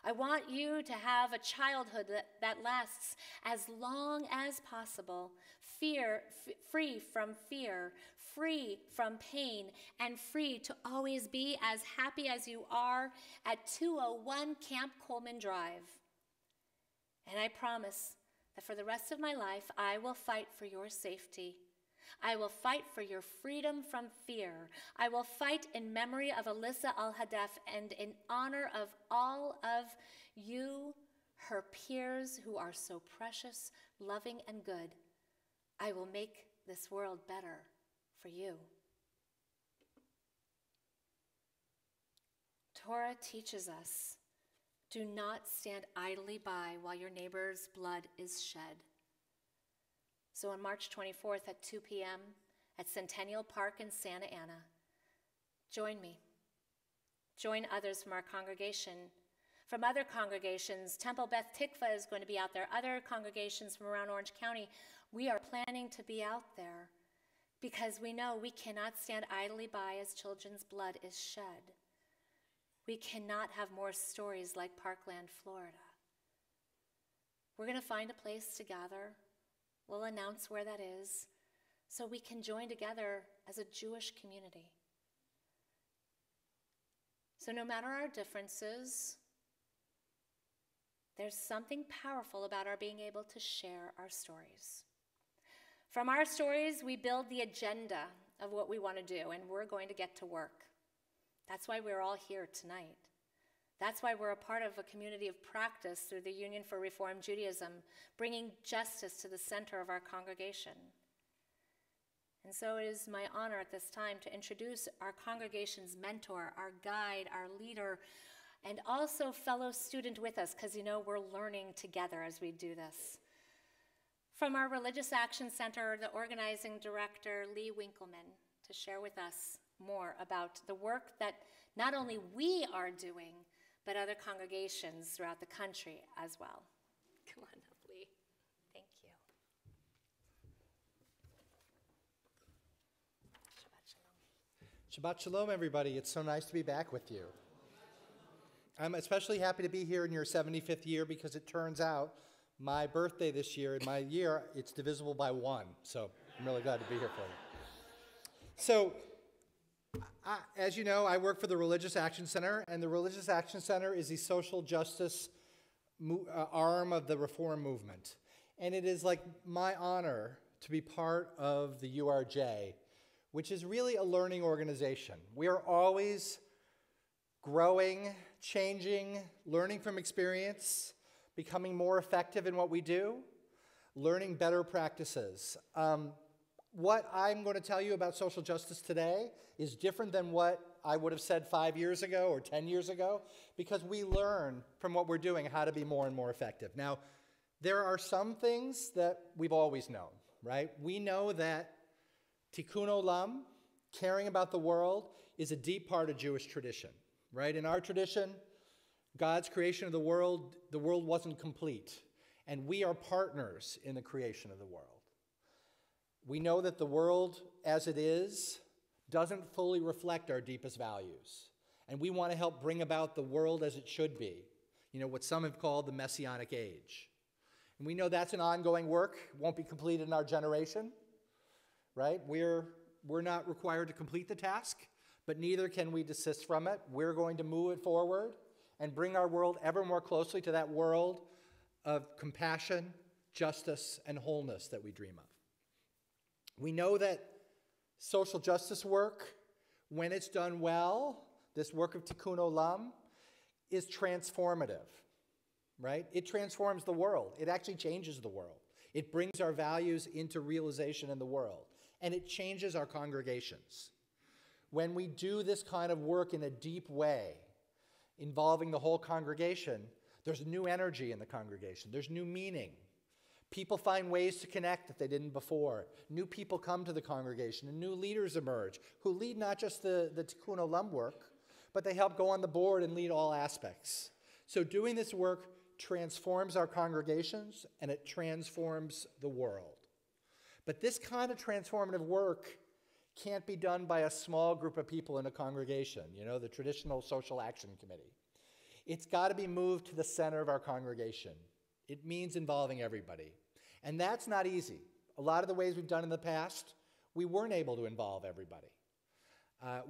I want you to have a childhood that lasts as long as possible, free from fear, free from pain, and free to always be as happy as you are at 201 Camp Coleman Drive. And I promise that for the rest of my life, I will fight for your safety. I will fight for your freedom from fear. I will fight in memory of Alyssa Al-Hadaf and in honor of all of you, her peers who are so precious, loving, and good. I will make this world better for you. Torah teaches us, do not stand idly by while your neighbor's blood is shed. So on March 24th at 2 p.m. at Centennial Park in Santa Ana, join me. Join others from our congregation. From other congregations, Temple Beth Tikva is going to be out there. Other congregations from around Orange County, we are planning to be out there. because we know we cannot stand idly by as children's blood is shed. We cannot have more stories like Parkland, Florida. We're going to find a place to gather. We'll announce where that is so we can join together as a Jewish community. So no matter our differences, there's something powerful about our being able to share our stories. From our stories, we build the agenda of what we want to do, and we're going to get to work. That's why we're all here tonight. That's why we're a part of a community of practice through the Union for Reform Judaism, bringing justice to the center of our congregation. And so it is my honor at this time to introduce our congregation's mentor, our guide, our leader, and also fellow student with us, because we're learning together as we do this. From our Religious Action Center, the organizing director, Lee Winkelman, to share with us more about the work that not only we are doing, but other congregations throughout the country as well. Come on up, Lee. Thank you. Shabbat Shalom, everybody. It's so nice to be back with you. I'm especially happy to be here in your 75th year because it turns out my birthday this year, in my year, it's divisible by 1. So I'm really glad to be here for you. So, as you know, I work for the Religious Action Center, and the Religious Action Center is the social justice arm of the reform movement. And it is like my honor to be part of the URJ, which is really a learning organization. We are always growing, changing, learning from experience, becoming more effective in what we do, learning better practices. What I'm going to tell you about social justice today is different than what I would have said 5 years ago or 10 years ago, because we learn from what we're doing how to be more and more effective. Now, there are some things that we've always known, right? We know that tikkun olam, caring about the world, is a deep part of Jewish tradition, right? In our tradition, God's creation of the world wasn't complete, and we are partners in the creation of the world. We know that the world as it is doesn't fully reflect our deepest values, and we want to help bring about the world as it should be, what some have called the Messianic age. And we know that's an ongoing work, won't be completed in our generation, right? We're not required to complete the task, but neither can we desist from it. We're going to move it forward and bring our world ever more closely to that world of compassion, justice, and wholeness that we dream of. We know that social justice work, when it's done well, this work of tikkun olam, is transformative, right? It transforms the world. It actually changes the world. It brings our values into realization in the world, and it changes our congregations. When we do this kind of work in a deep way, involving the whole congregation, there's new energy in the congregation. There's new meaning. People find ways to connect that they didn't before. New people come to the congregation, and new leaders emerge who lead not just the tikkun olam work, but they help go on the board and lead all aspects. So doing this work transforms our congregations, and it transforms the world. But this kind of transformative work can't be done by a small group of people in a congregation, the traditional social action committee. It's got to be moved to the center of our congregation. It means involving everybody. And that's not easy. A lot of the ways we've done in the past, we weren't able to involve everybody.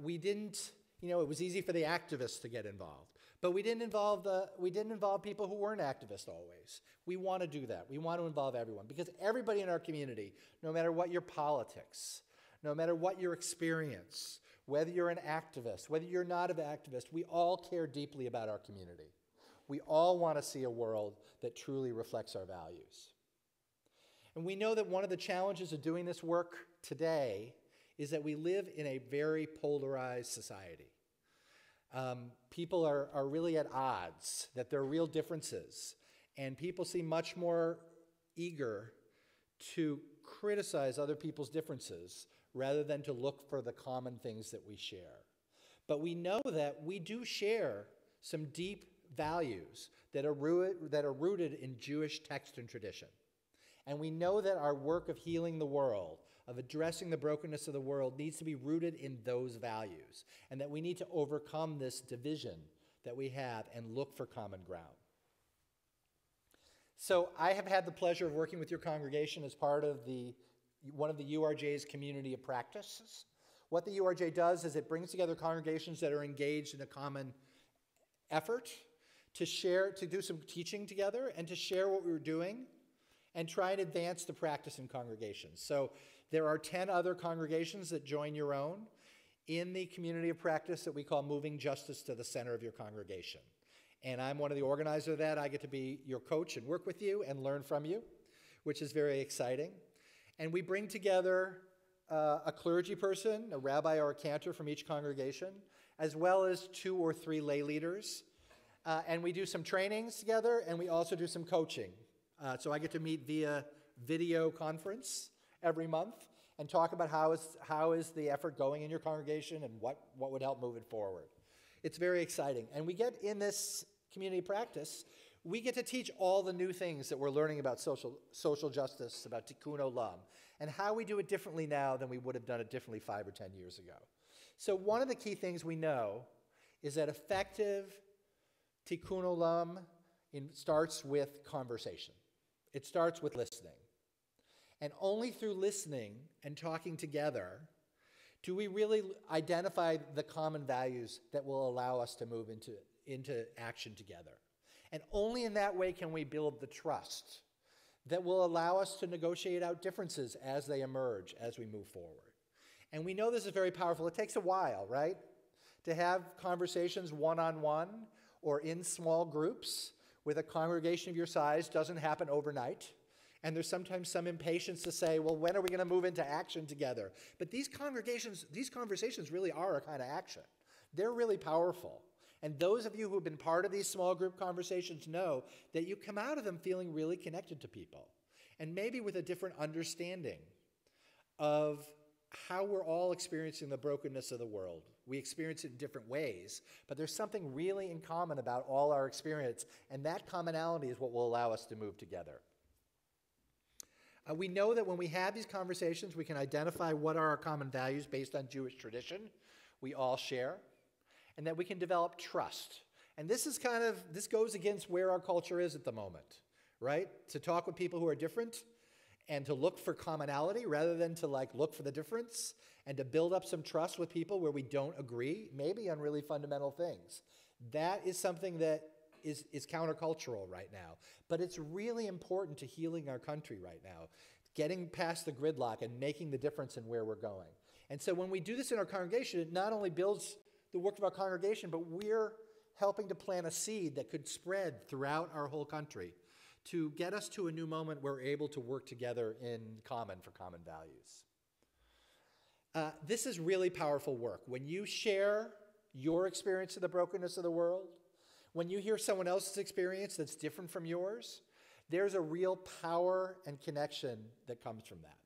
We didn't, it was easy for the activists to get involved. But we didn't involve people who weren't activists always. We want to do that. We want to involve everyone, because everybody in our community, no matter what your politics, no matter what your experience, whether you're an activist, whether you're not an activist, we all care deeply about our community. We all want to see a world that truly reflects our values. And we know that one of the challenges of doing this work today is that we live in a very polarized society. People are really at odds, that there are real differences, and people seem much more eager to criticize other people's differences rather than to look for the common things that we share. But we know that we do share some deep values that are rooted in Jewish text and tradition. And we know that our work of healing the world, of addressing the brokenness of the world needs to be rooted in those values, and that we need to overcome this division that we have and look for common ground. So I have had the pleasure of working with your congregation as part of one of the URJ's community of practices. What the URJ does is it brings together congregations that are engaged in a common effort to share, to do some teaching together and to share what we were doing and try and advance the practice in congregations. So there are 10 other congregations that join your own in the community of practice that we call Moving Justice to the Center of Your Congregation. And I'm one of the organizers of that. I get to be your coach and work with you and learn from you, which is very exciting. And we bring together a clergy person, a rabbi or a cantor from each congregation, as well as 2 or 3 lay leaders. And we do some trainings together, and we also do some coaching. So I get to meet via video conference every month and talk about how is the effort going in your congregation and what would help move it forward. It's very exciting. And we get in this community practice, we get to teach all the new things that we're learning about social justice, about tikkun olam, and how we do it differently now than we would have done it differently 5 or 10 years ago. So one of the key things we know is that effective tikkun olam starts with conversation. It starts with listening. And only through listening and talking together do we really identify the common values that will allow us to move into action together. And only in that way can we build the trust that will allow us to negotiate out differences as they emerge, as we move forward. And we know this is very powerful. It takes a while, right? To have conversations one-on-one or in small groups with a congregation of your size doesn't happen overnight. And there's sometimes some impatience to say, well, when are we going to move into action together? But these conversations really are a kind of action. They're really powerful. And those of you who have been part of these small group conversations know that you come out of them feeling really connected to people, and maybe with a different understanding of how we're all experiencing the brokenness of the world. We experience it in different ways, but there's something really in common about all our experience, and that commonality is what will allow us to move together. We know that when we have these conversations, we can identify what are our common values based on Jewish tradition we all share, and that we can develop trust. And this goes against where our culture is at the moment, right? To talk with people who are different and to look for commonality rather than to look for the difference, and to build up some trust with people where we don't agree, maybe on really fundamental things. That is something that is countercultural right now. But it's really important to healing our country right now, getting past the gridlock and making the difference in where we're going. And so when we do this in our congregation, it not only builds the work of our congregation, but we're helping to plant a seed that could spread throughout our whole country to get us to a new moment where we're able to work together in common for common values. This is really powerful work. When you share your experience of the brokenness of the world, when you hear someone else's experience that's different from yours, there's a real power and connection that comes from that.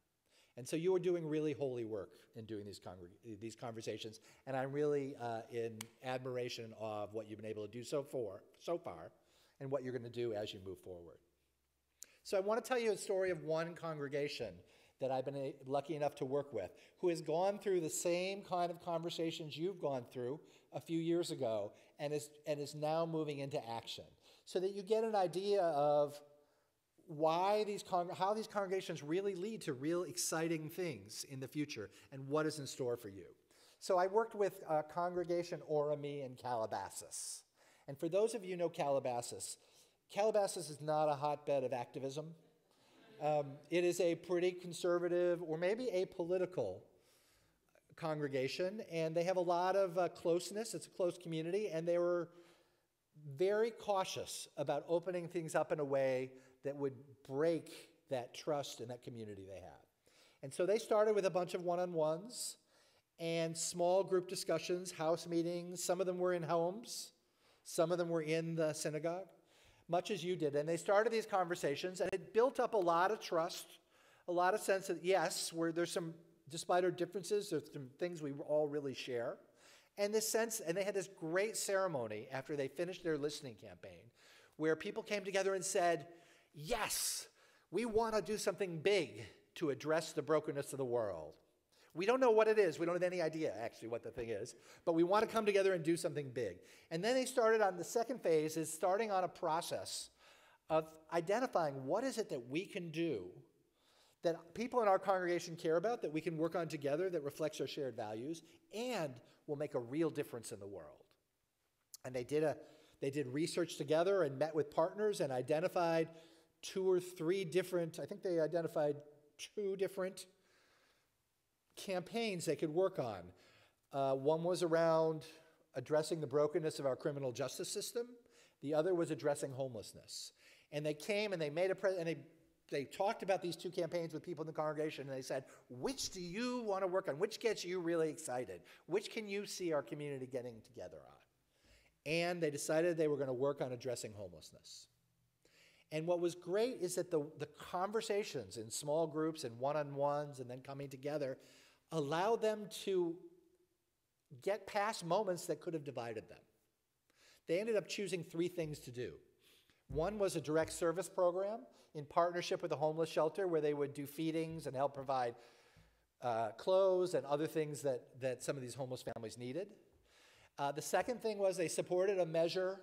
And so you are doing really holy work in doing these conversations, and I'm really in admiration of what you've been able to do so far, and what you're going to do as you move forward. So I want to tell you a story of one congregation that I've been lucky enough to work with, who has gone through the same kind of conversations you've gone through a few years ago, and is now moving into action, so that you get an idea of how these congregations really lead to real exciting things in the future and what is in store for you. So I worked with Congregation Orami in Calabasas. And for those of you who know Calabasas is not a hotbed of activism. It is a pretty conservative or maybe apolitical congregation, and they have a lot of closeness. It's a close community, and they were very cautious about opening things up in a way that would break that trust in that community they have. And so they started with a bunch of one-on-ones and small group discussions, house meetings. Some of them were in homes. Some of them were in the synagogue, much as you did. And they started these conversations, and it built up a lot of trust, a lot of sense that, yes, despite our differences, there's some things we all really share. And they had this great ceremony after they finished their listening campaign, where people came together and said, yes, we want to do something big to address the brokenness of the world. We don't know what it is. We don't have any idea, actually, what the thing is. But we want to come together and do something big. And then they started on the second phase, is starting on a process of identifying what is it that we can do that people in our congregation care about, that we can work on together, that reflects our shared values, and will make a real difference in the world. And they did research together and met with partners and identified 2 or 3 different, I think they identified 2 different campaigns they could work on. One was around addressing the brokenness of our criminal justice system. The other was addressing homelessness. And they came and they made they talked about these 2 campaigns with people in the congregation, and they said, which do you want to work on? Which gets you really excited? Which can you see our community getting together on? And they decided they were going to work on addressing homelessness. And what was great is that the conversations in small groups and one-on-ones and then coming together allowed them to get past moments that could have divided them. They ended up choosing 3 things to do. One was a direct service program in partnership with a homeless shelter where they would do feedings and help provide clothes and other things that some of these homeless families needed. The second thing was they supported a measure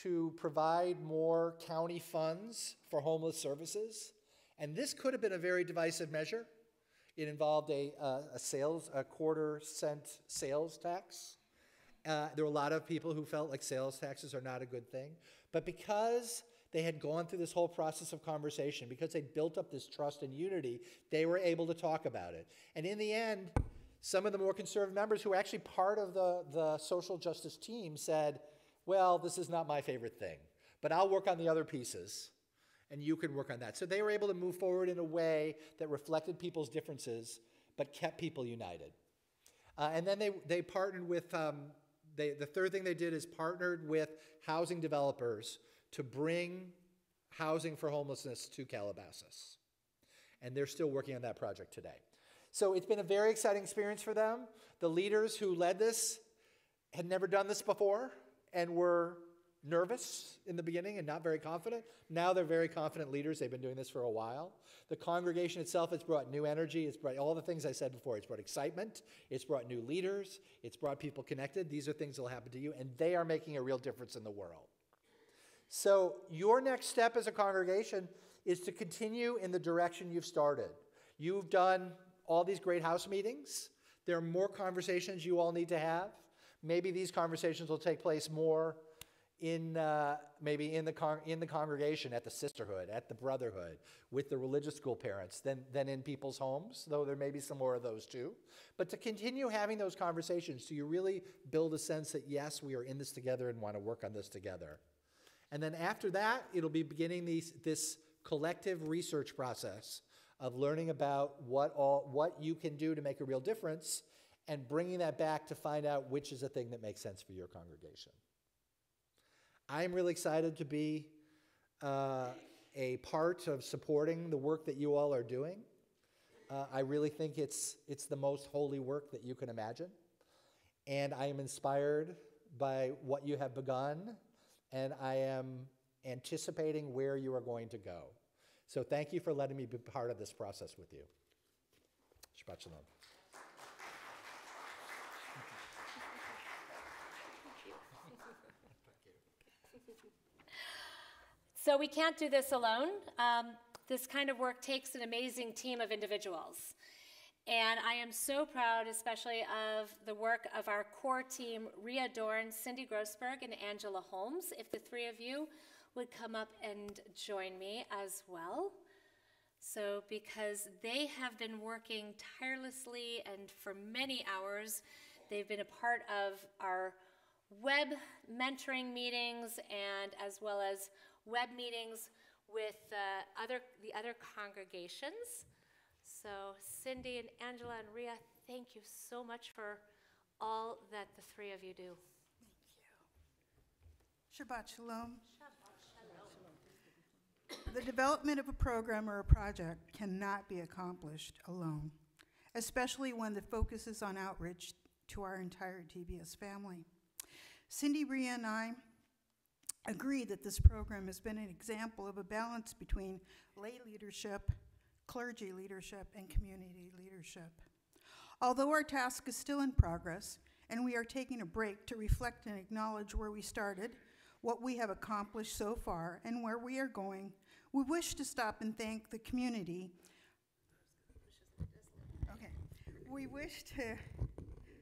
to provide more county funds for homeless services. And this could have been a very divisive measure. It involved a quarter-cent sales tax. There were a lot of people who felt like sales taxes are not a good thing. But because they had gone through this whole process of conversation, because they built up this trust and unity, they were able to talk about it. And in the end, some of the more conservative members who were actually part of the social justice team said, well, this is not my favorite thing, but I'll work on the other pieces, and you can work on that. So they were able to move forward in a way that reflected people's differences, but kept people united. And then they partnered with, the third thing they did is partnered with housing developers to bring housing for homelessness to Calabasas. And they're still working on that project today. So it's been a very exciting experience for them. The leaders who led this had never done this before and were nervous in the beginning and not very confident. Now they're very confident leaders. They've been doing this for a while. The congregation itself has brought new energy. It's brought all the things I said before. It's brought excitement. It's brought new leaders. It's brought people connected. These are things that will happen to you, and they are making a real difference in the world. So your next step as a congregation is to continue in the direction you've started. You've done all these great house meetings. There are more conversations you all need to have. Maybe these conversations will take place more in the congregation, at the sisterhood, at the brotherhood, with the religious school parents than in people's homes, though there may be some more of those too. But to continue having those conversations so you really build a sense that, yes, we are in this together and want to work on this together. And then after that, it'll be beginning this collective research process of learning about what you can do to make a real difference and bringing that back to find out which is the thing that makes sense for your congregation. I'm really excited to be a part of supporting the work that you all are doing. I really think it's the most holy work that you can imagine. And I am inspired by what you have begun, and I am anticipating where you are going to go. So thank you for letting me be part of this process with you. Shabbat Shalom. So we can't do this alone. This kind of work takes an amazing team of individuals. And I am so proud, especially of the work of our core team, Rhea Dorn, Cindy Grossberg, and Angela Holmes. If the 3 of you would come up and join me as well. So because they have been working tirelessly and for many hours, they've been a part of our web mentoring meetings and as well as web meetings with the other congregations. So Cindy and Angela and Rhea, thank you so much for all that the 3 of you do. Thank you. Shabbat Shalom. The development of a program or a project cannot be accomplished alone, especially when the focus is on outreach to our entire TBS family. Cindy, Rhea, and I agree that this program has been an example of a balance between lay leadership, clergy leadership, and community leadership. Although our task is still in progress, and we are taking a break to reflect and acknowledge where we started, what we have accomplished so far, and where we are going, we wish to stop and thank the community. We wish to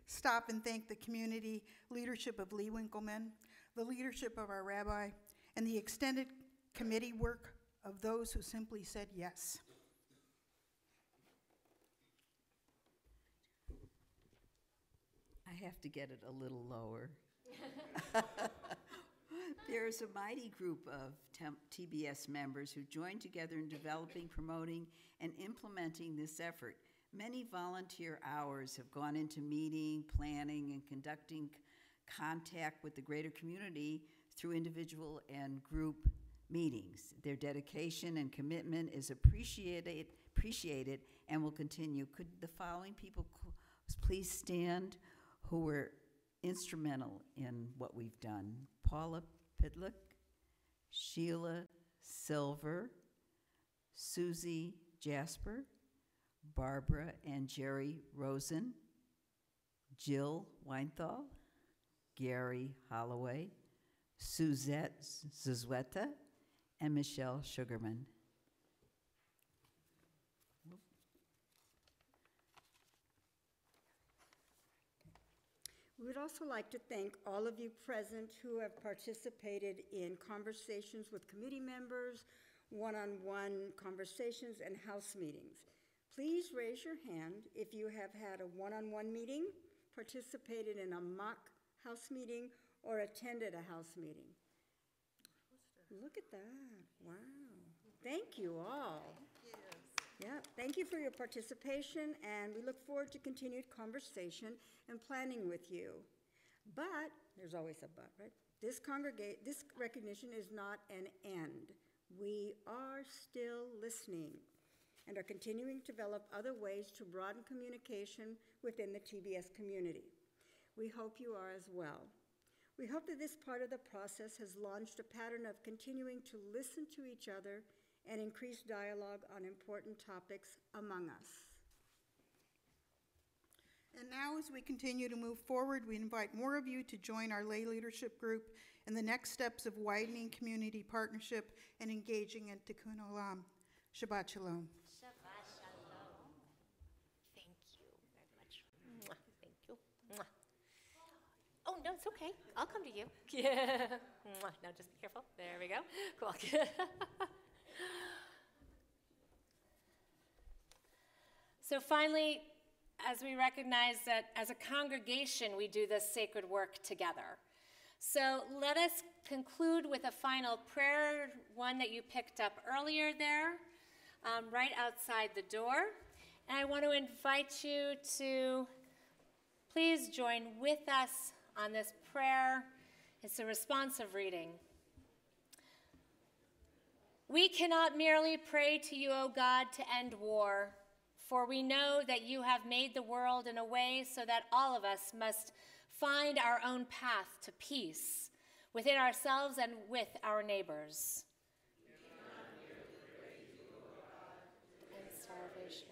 stop and thank the community leadership of Lee Winkelman, the leadership of our rabbi, and the extended committee work of those who simply said yes. I have to get it a little lower. There is a mighty group of TBS members who joined together in developing, promoting, and implementing this effort. Many volunteer hours have gone into meeting, planning, and conducting contact with the greater community through individual and group meetings. Their dedication and commitment is appreciated and will continue. Could the following people please stand who were instrumental in what we've done? Paula Pidlick, Sheila Silver, Susie Jasper, Barbara and Jerry Rosen, Jill Weinthal, Gary Holloway, Suzette Zuzweta, and Michelle Sugarman. We would also like to thank all of you present who have participated in conversations with committee members, one-on-one conversations, and house meetings. Please raise your hand if you have had a one-on-one meeting, participated in a mock house meeting, or attended a house meeting. Look at that. Wow. Thank you all. Yeah, thank you for your participation, and we look forward to continued conversation and planning with you. But, there's always a but, right? This recognition is not an end. We are still listening and are continuing to develop other ways to broaden communication within the TBS community. We hope you are as well. We hope that this part of the process has launched a pattern of continuing to listen to each other and increase dialogue on important topics among us. And now, as we continue to move forward, we invite more of you to join our lay leadership group in the next steps of widening community partnership and engaging in Tikkun Olam. Shabbat Shalom. Shabbat Shalom. Thank you very much. Mwah. Thank you. Mwah. Oh, no, it's okay. I'll come to you. Yeah. Mwah. Now just be careful. There we go. Cool. So finally, as we recognize that as a congregation we do this sacred work together. So let us conclude with a final prayer, one that you picked up earlier there, right outside the door. And I want to invite you to please join with us on this prayer. It's a responsive reading. We cannot merely pray to you, O God, to end war, for we know that you have made the world in a way so that all of us must find our own path to peace within ourselves and with our neighbors. And starvation.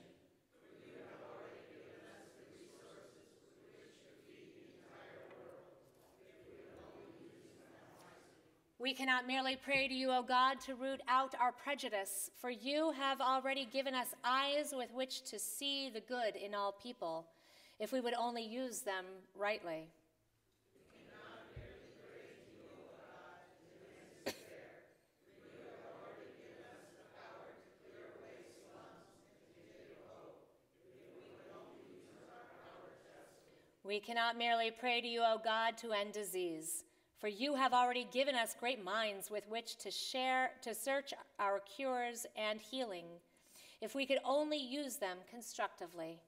We cannot merely pray to you, O God, to root out our prejudice, for you have already given us eyes with which to see the good in all people, if we would only use them rightly. We cannot merely pray to you, O God, to end disease, for you have already given us great minds with which to search our cures and healing, if we could only use them constructively.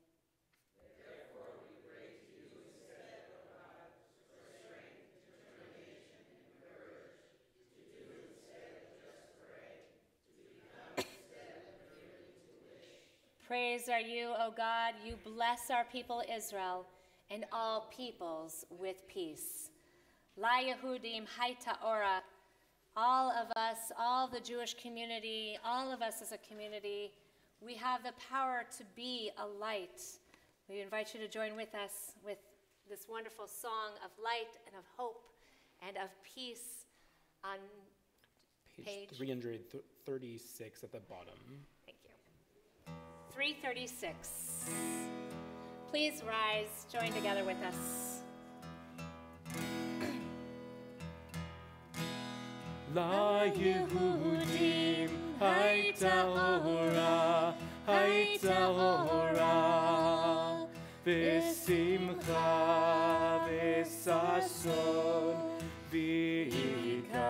Therefore, we pray to you instead, O God, for strength, determination, and courage, to do instead of just pray, to become instead of merely to wish. Praise are you, O God. You bless our people Israel and all peoples with peace. La Yehudim Haita Ora, all of us, all the Jewish community, all of us as a community, we have the power to be a light. We invite you to join with us with this wonderful song of light and of hope and of peace on page 336 at the bottom. Thank you. 336. Please rise, join together with us. ליהודים הייתה אורה, הייתה אורה, ושמחה וששון ויקר.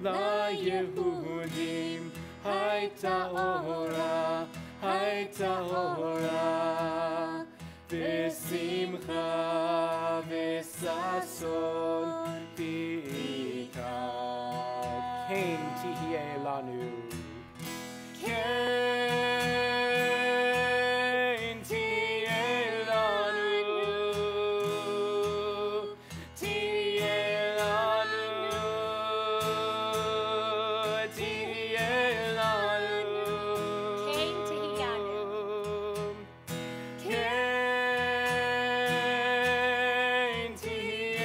ליהודים הייתה אורה, הייתה אורה, ושמחה וששון ויקר. כן תהיה לנו, כן תהיה לנו, תהיה לנו, תהיה לנו. כן תהיינו.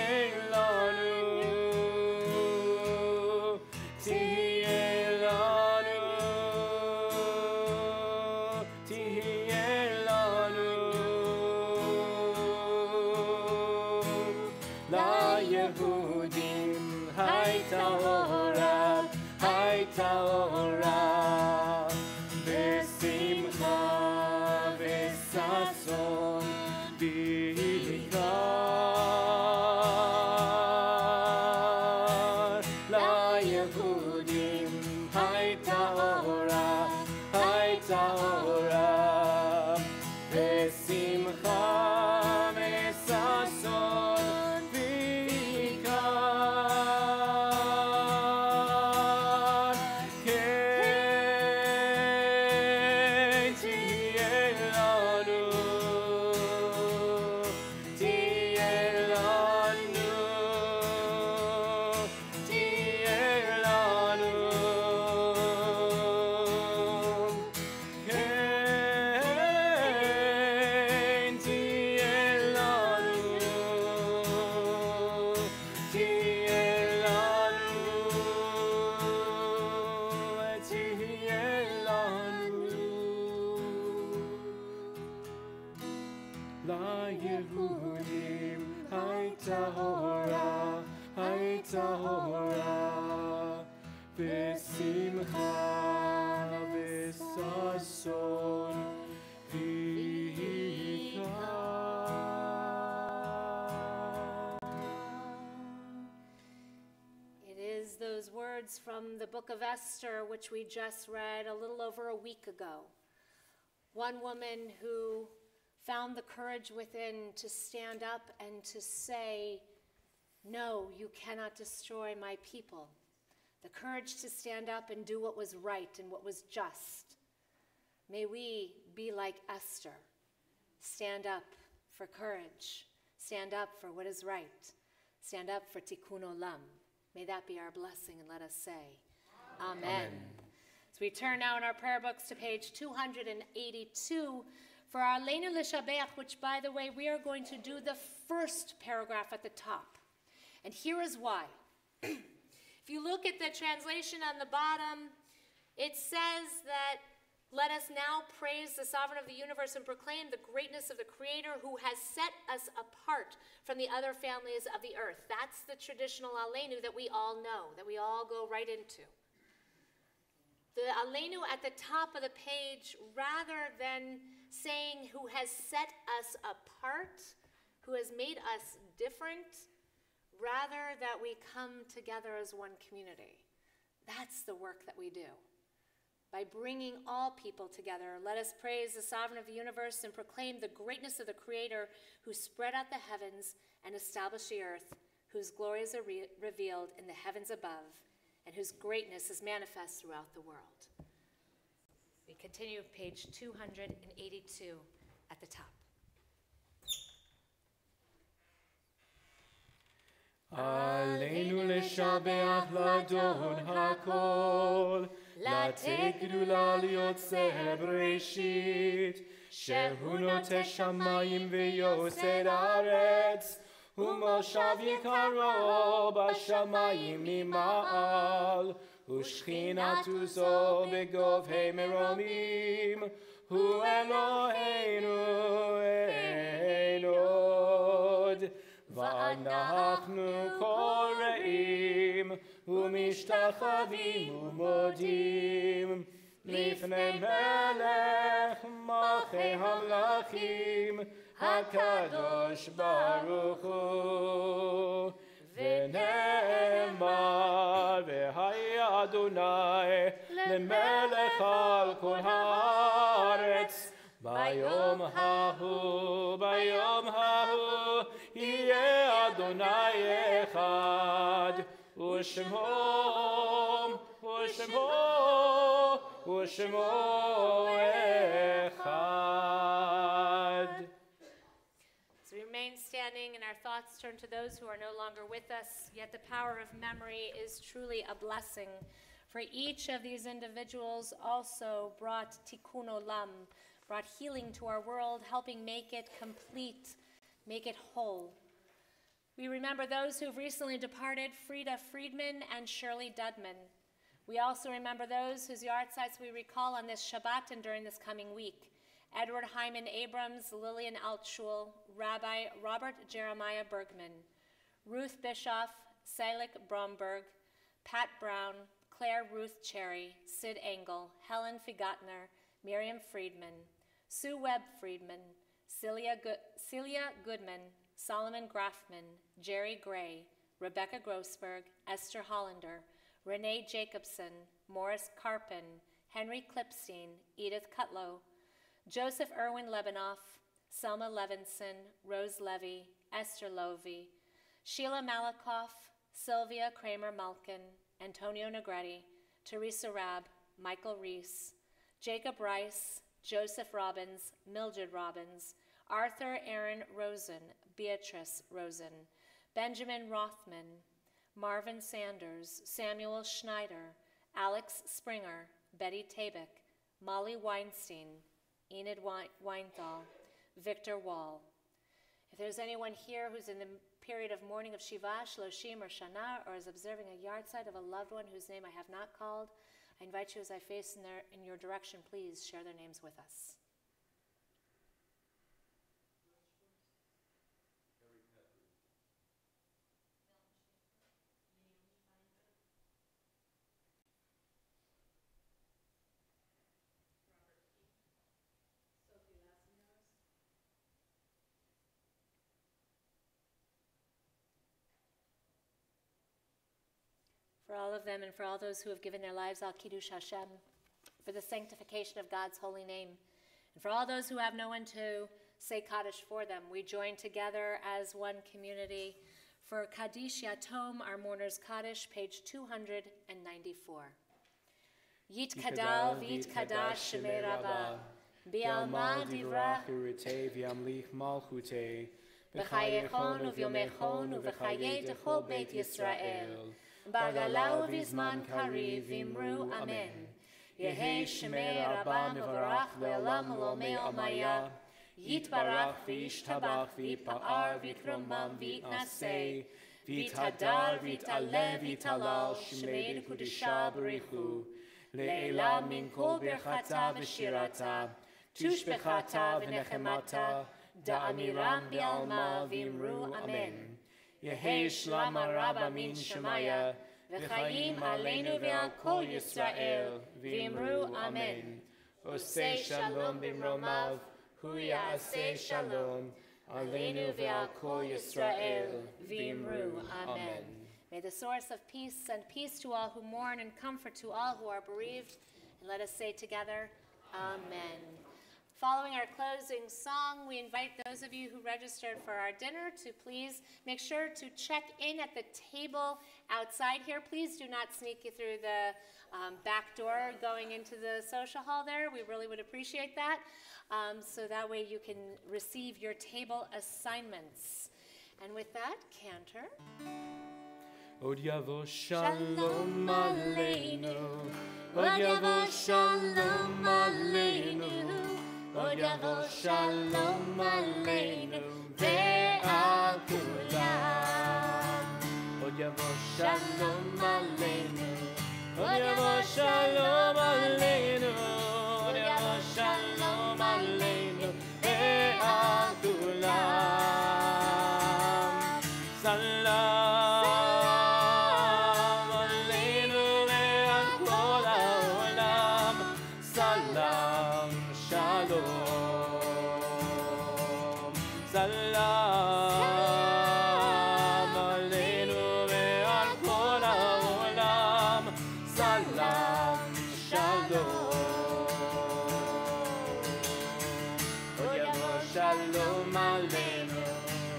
ליהודים הייתה אורה, הייתה אורה, ושמחה וששון ויקר. ליהודים הייתה אורה, הייתה אורה, ושמחה וששון ויקר. כן תהיה לנו, תהיה לנו, תהיה לנו. כן תהיה לנו, תהיה לנו, תהיה לנו. ליהודים הייתה אורה, הייתה אורה, ושמחה וששון ויקר. It is those words from the book of Esther, which we just read a little over a week ago. One woman who found the courage within to stand up and to say, "No, you cannot destroy my people." The courage to stand up and do what was right and what was just. May we be like Esther. Stand up for courage. Stand up for what is right. Stand up for tikkun olam. May that be our blessing, and let us say, Amen. So we turn now in our prayer books to page 282 for our Aleinu L'Shabbat, which, by the way, we are going to do the first paragraph at the top. And here is why. If you look at the translation on the bottom, it says that, "Let us now praise the sovereign of the universe and proclaim the greatness of the Creator who has set us apart from the other families of the earth." That's the traditional Aleinu that we all know, that we all go right into. The Aleinu at the top of the page, rather than saying who has set us apart, who has made us different, rather that we come together as one community. That's the work that we do. By bringing all people together, let us praise the sovereign of the universe and proclaim the greatness of the Creator who spread out the heavens and established the earth, whose glories are revealed in the heavens above, and whose greatness is manifest throughout the world. We continue page 282 at the top. עלינו לשבח לאדון הכל, לתת גדולה ליוצר בראשית, שהוא נוטה שמיים ויוסד הארץ, ומושב יקרו בשמיים ממעל, ושכינת עוזו בגובהי מרומים, הוא אלוהינו אין עוד. ואנחנו קוראים ומשתחווים ומודים לפני מלך מלכי המלכים הקדוש ברוך הוא. ונאמר והיה אדוני למלך על כל הארץ, ביום ההוא יהיה אדוני אחד, ושמו אחד. So we remain standing and our thoughts turn to those who are no longer with us, yet the power of memory is truly a blessing. For each of these individuals also brought tikkun olam, brought healing to our world, helping make it complete, make it whole. We remember those who've recently departed, Frida Friedman and Shirley Dudman. We also remember those whose yard sites we recall on this Shabbat and during this coming week. Edward Hyman Abrams, Lillian Altschul, Rabbi Robert Jeremiah Bergman, Ruth Bischoff, Selig Bromberg, Pat Brown, Claire Ruth Cherry, Sid Engel, Helen Figatner, Miriam Friedman, Sue Webb Friedman, Celia Goodman, Solomon Grafman, Jerry Gray, Rebecca Grossberg, Esther Hollander, Renee Jacobson, Morris Carpin, Henry Klipstein, Edith Cutlow, Joseph Irwin Lebanoff, Selma Levinson, Rose Levy, Esther Lovey, Sheila Malakoff, Sylvia Kramer-Malkin, Antonio Negretti, Teresa Rabb, Michael Reese, Jacob Rice, Joseph Robbins, Mildred Robbins, Arthur Aaron Rosen, Beatrice Rosen, Benjamin Rothman, Marvin Sanders, Samuel Schneider, Alex Springer, Betty Tabak, Molly Weinstein, Enid Weinthal, Victor Wall. If there's anyone here who's in the period of mourning of Shiva, Shloshim, or Shana, or is observing a yahrzeit of a loved one whose name I have not called, I invite you as I face in your direction, please share their names with us. For all of them and for all those who have given their lives al Kiddush Hashem, for the sanctification of God's holy name, and for all those who have no one to say Kaddish for them, we join together as one community for Kaddish Yatom, our mourner's Kaddish, page 294. Yit Kadal v'yit Kadash Shemei Rabbah, Bi'alma divrach u'ritei v'yamlich malchutei, b'chayechon u'vyomechon u'v'chayei techol Beit Yisrael, Bagalau v'zman kariv v'imru amen. Yehei Shemei Rabbah mevarach le'olam olomei omaya. Yitbarach v'yishtabach v'yitpa'ar v'yitromam v'yitnasei. V'yitadar v'yit'aleh v'yit'alal Shemei Kedusha b'richu. Le'elam min kol birchata v'shirata. Tushbechata v'nechemata. Da'amiram bi'alma v'imru amen. Yehei Shlama Rabba min Shemaya, v'chayim aleinu ve'al kol Yisrael, v'imru amen. Osei shalom b'mromav, hu ya'aseh shalom, aleinu ve'al kol Yisrael, v'imru amen. May the source of peace send peace to all who mourn and comfort to all who are bereaved. And let us say together, Amen. Following our closing song, we invite those of you who registered for our dinner to please make sure to check in at the table outside here. Please do not sneak you through the back door going into the social hall there. We really would appreciate that. So that way you can receive your table assignments. And with that, cantor. Od yavo shalom aleinu. Od yavo shalom aleinu. Od yavo shalom aleinu. Ve'al kulam. Od yavo shalom aleinu. Od yavo shalom aleinu. Od yavo shalom aleinu. Ve'al kulam. Salam aleinu ve'al kol ha'olam. Salam shalom. Salam aleinu ve'al kol ha'olam. Salam shalom. Od yavo shalom aleinu.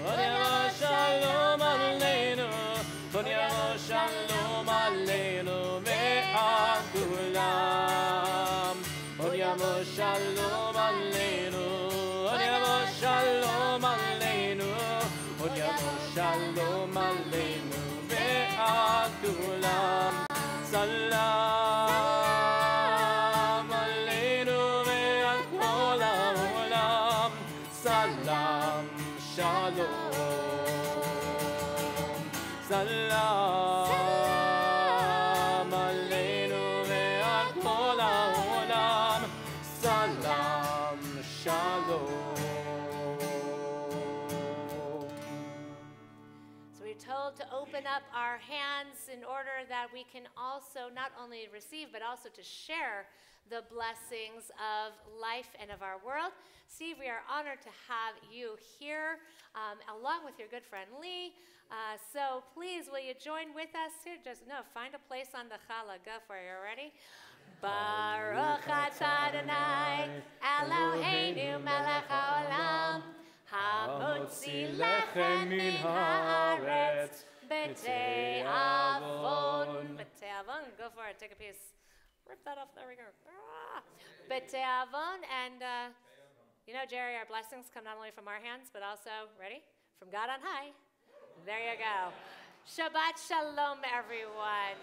Od yavo shalom aleinu. Od yavo shalom aleinu ve'al kulam. Od yavo shalom aleinu. Od yavo shalom aleinu. Od yavo shalom aleinu ve'al kulam. Salam aleinu ve'al kol ha'olam. Salam shalom. Salam aleinu ve'al kol ha'olam. Salam shalom. So we're told to open up our hands in order that we can also not only receive, but also to share the blessings of life and of our world. Steve, we are honored to have you here, along with your good friend Lee. So please, will you join with us here? Find a place on the challah. Go for it. You ready? Baruch atah Adonai, Eloheinu melech haolam, hamotzi lechem min haaretz, b'tei avon. B'tei avon, go for it. Take a piece. Rip that off. There we go. B'tei avon, and Jerry, our blessings come not only from our hands, but also, ready? From God on high. There you go. Shabbat shalom, everyone.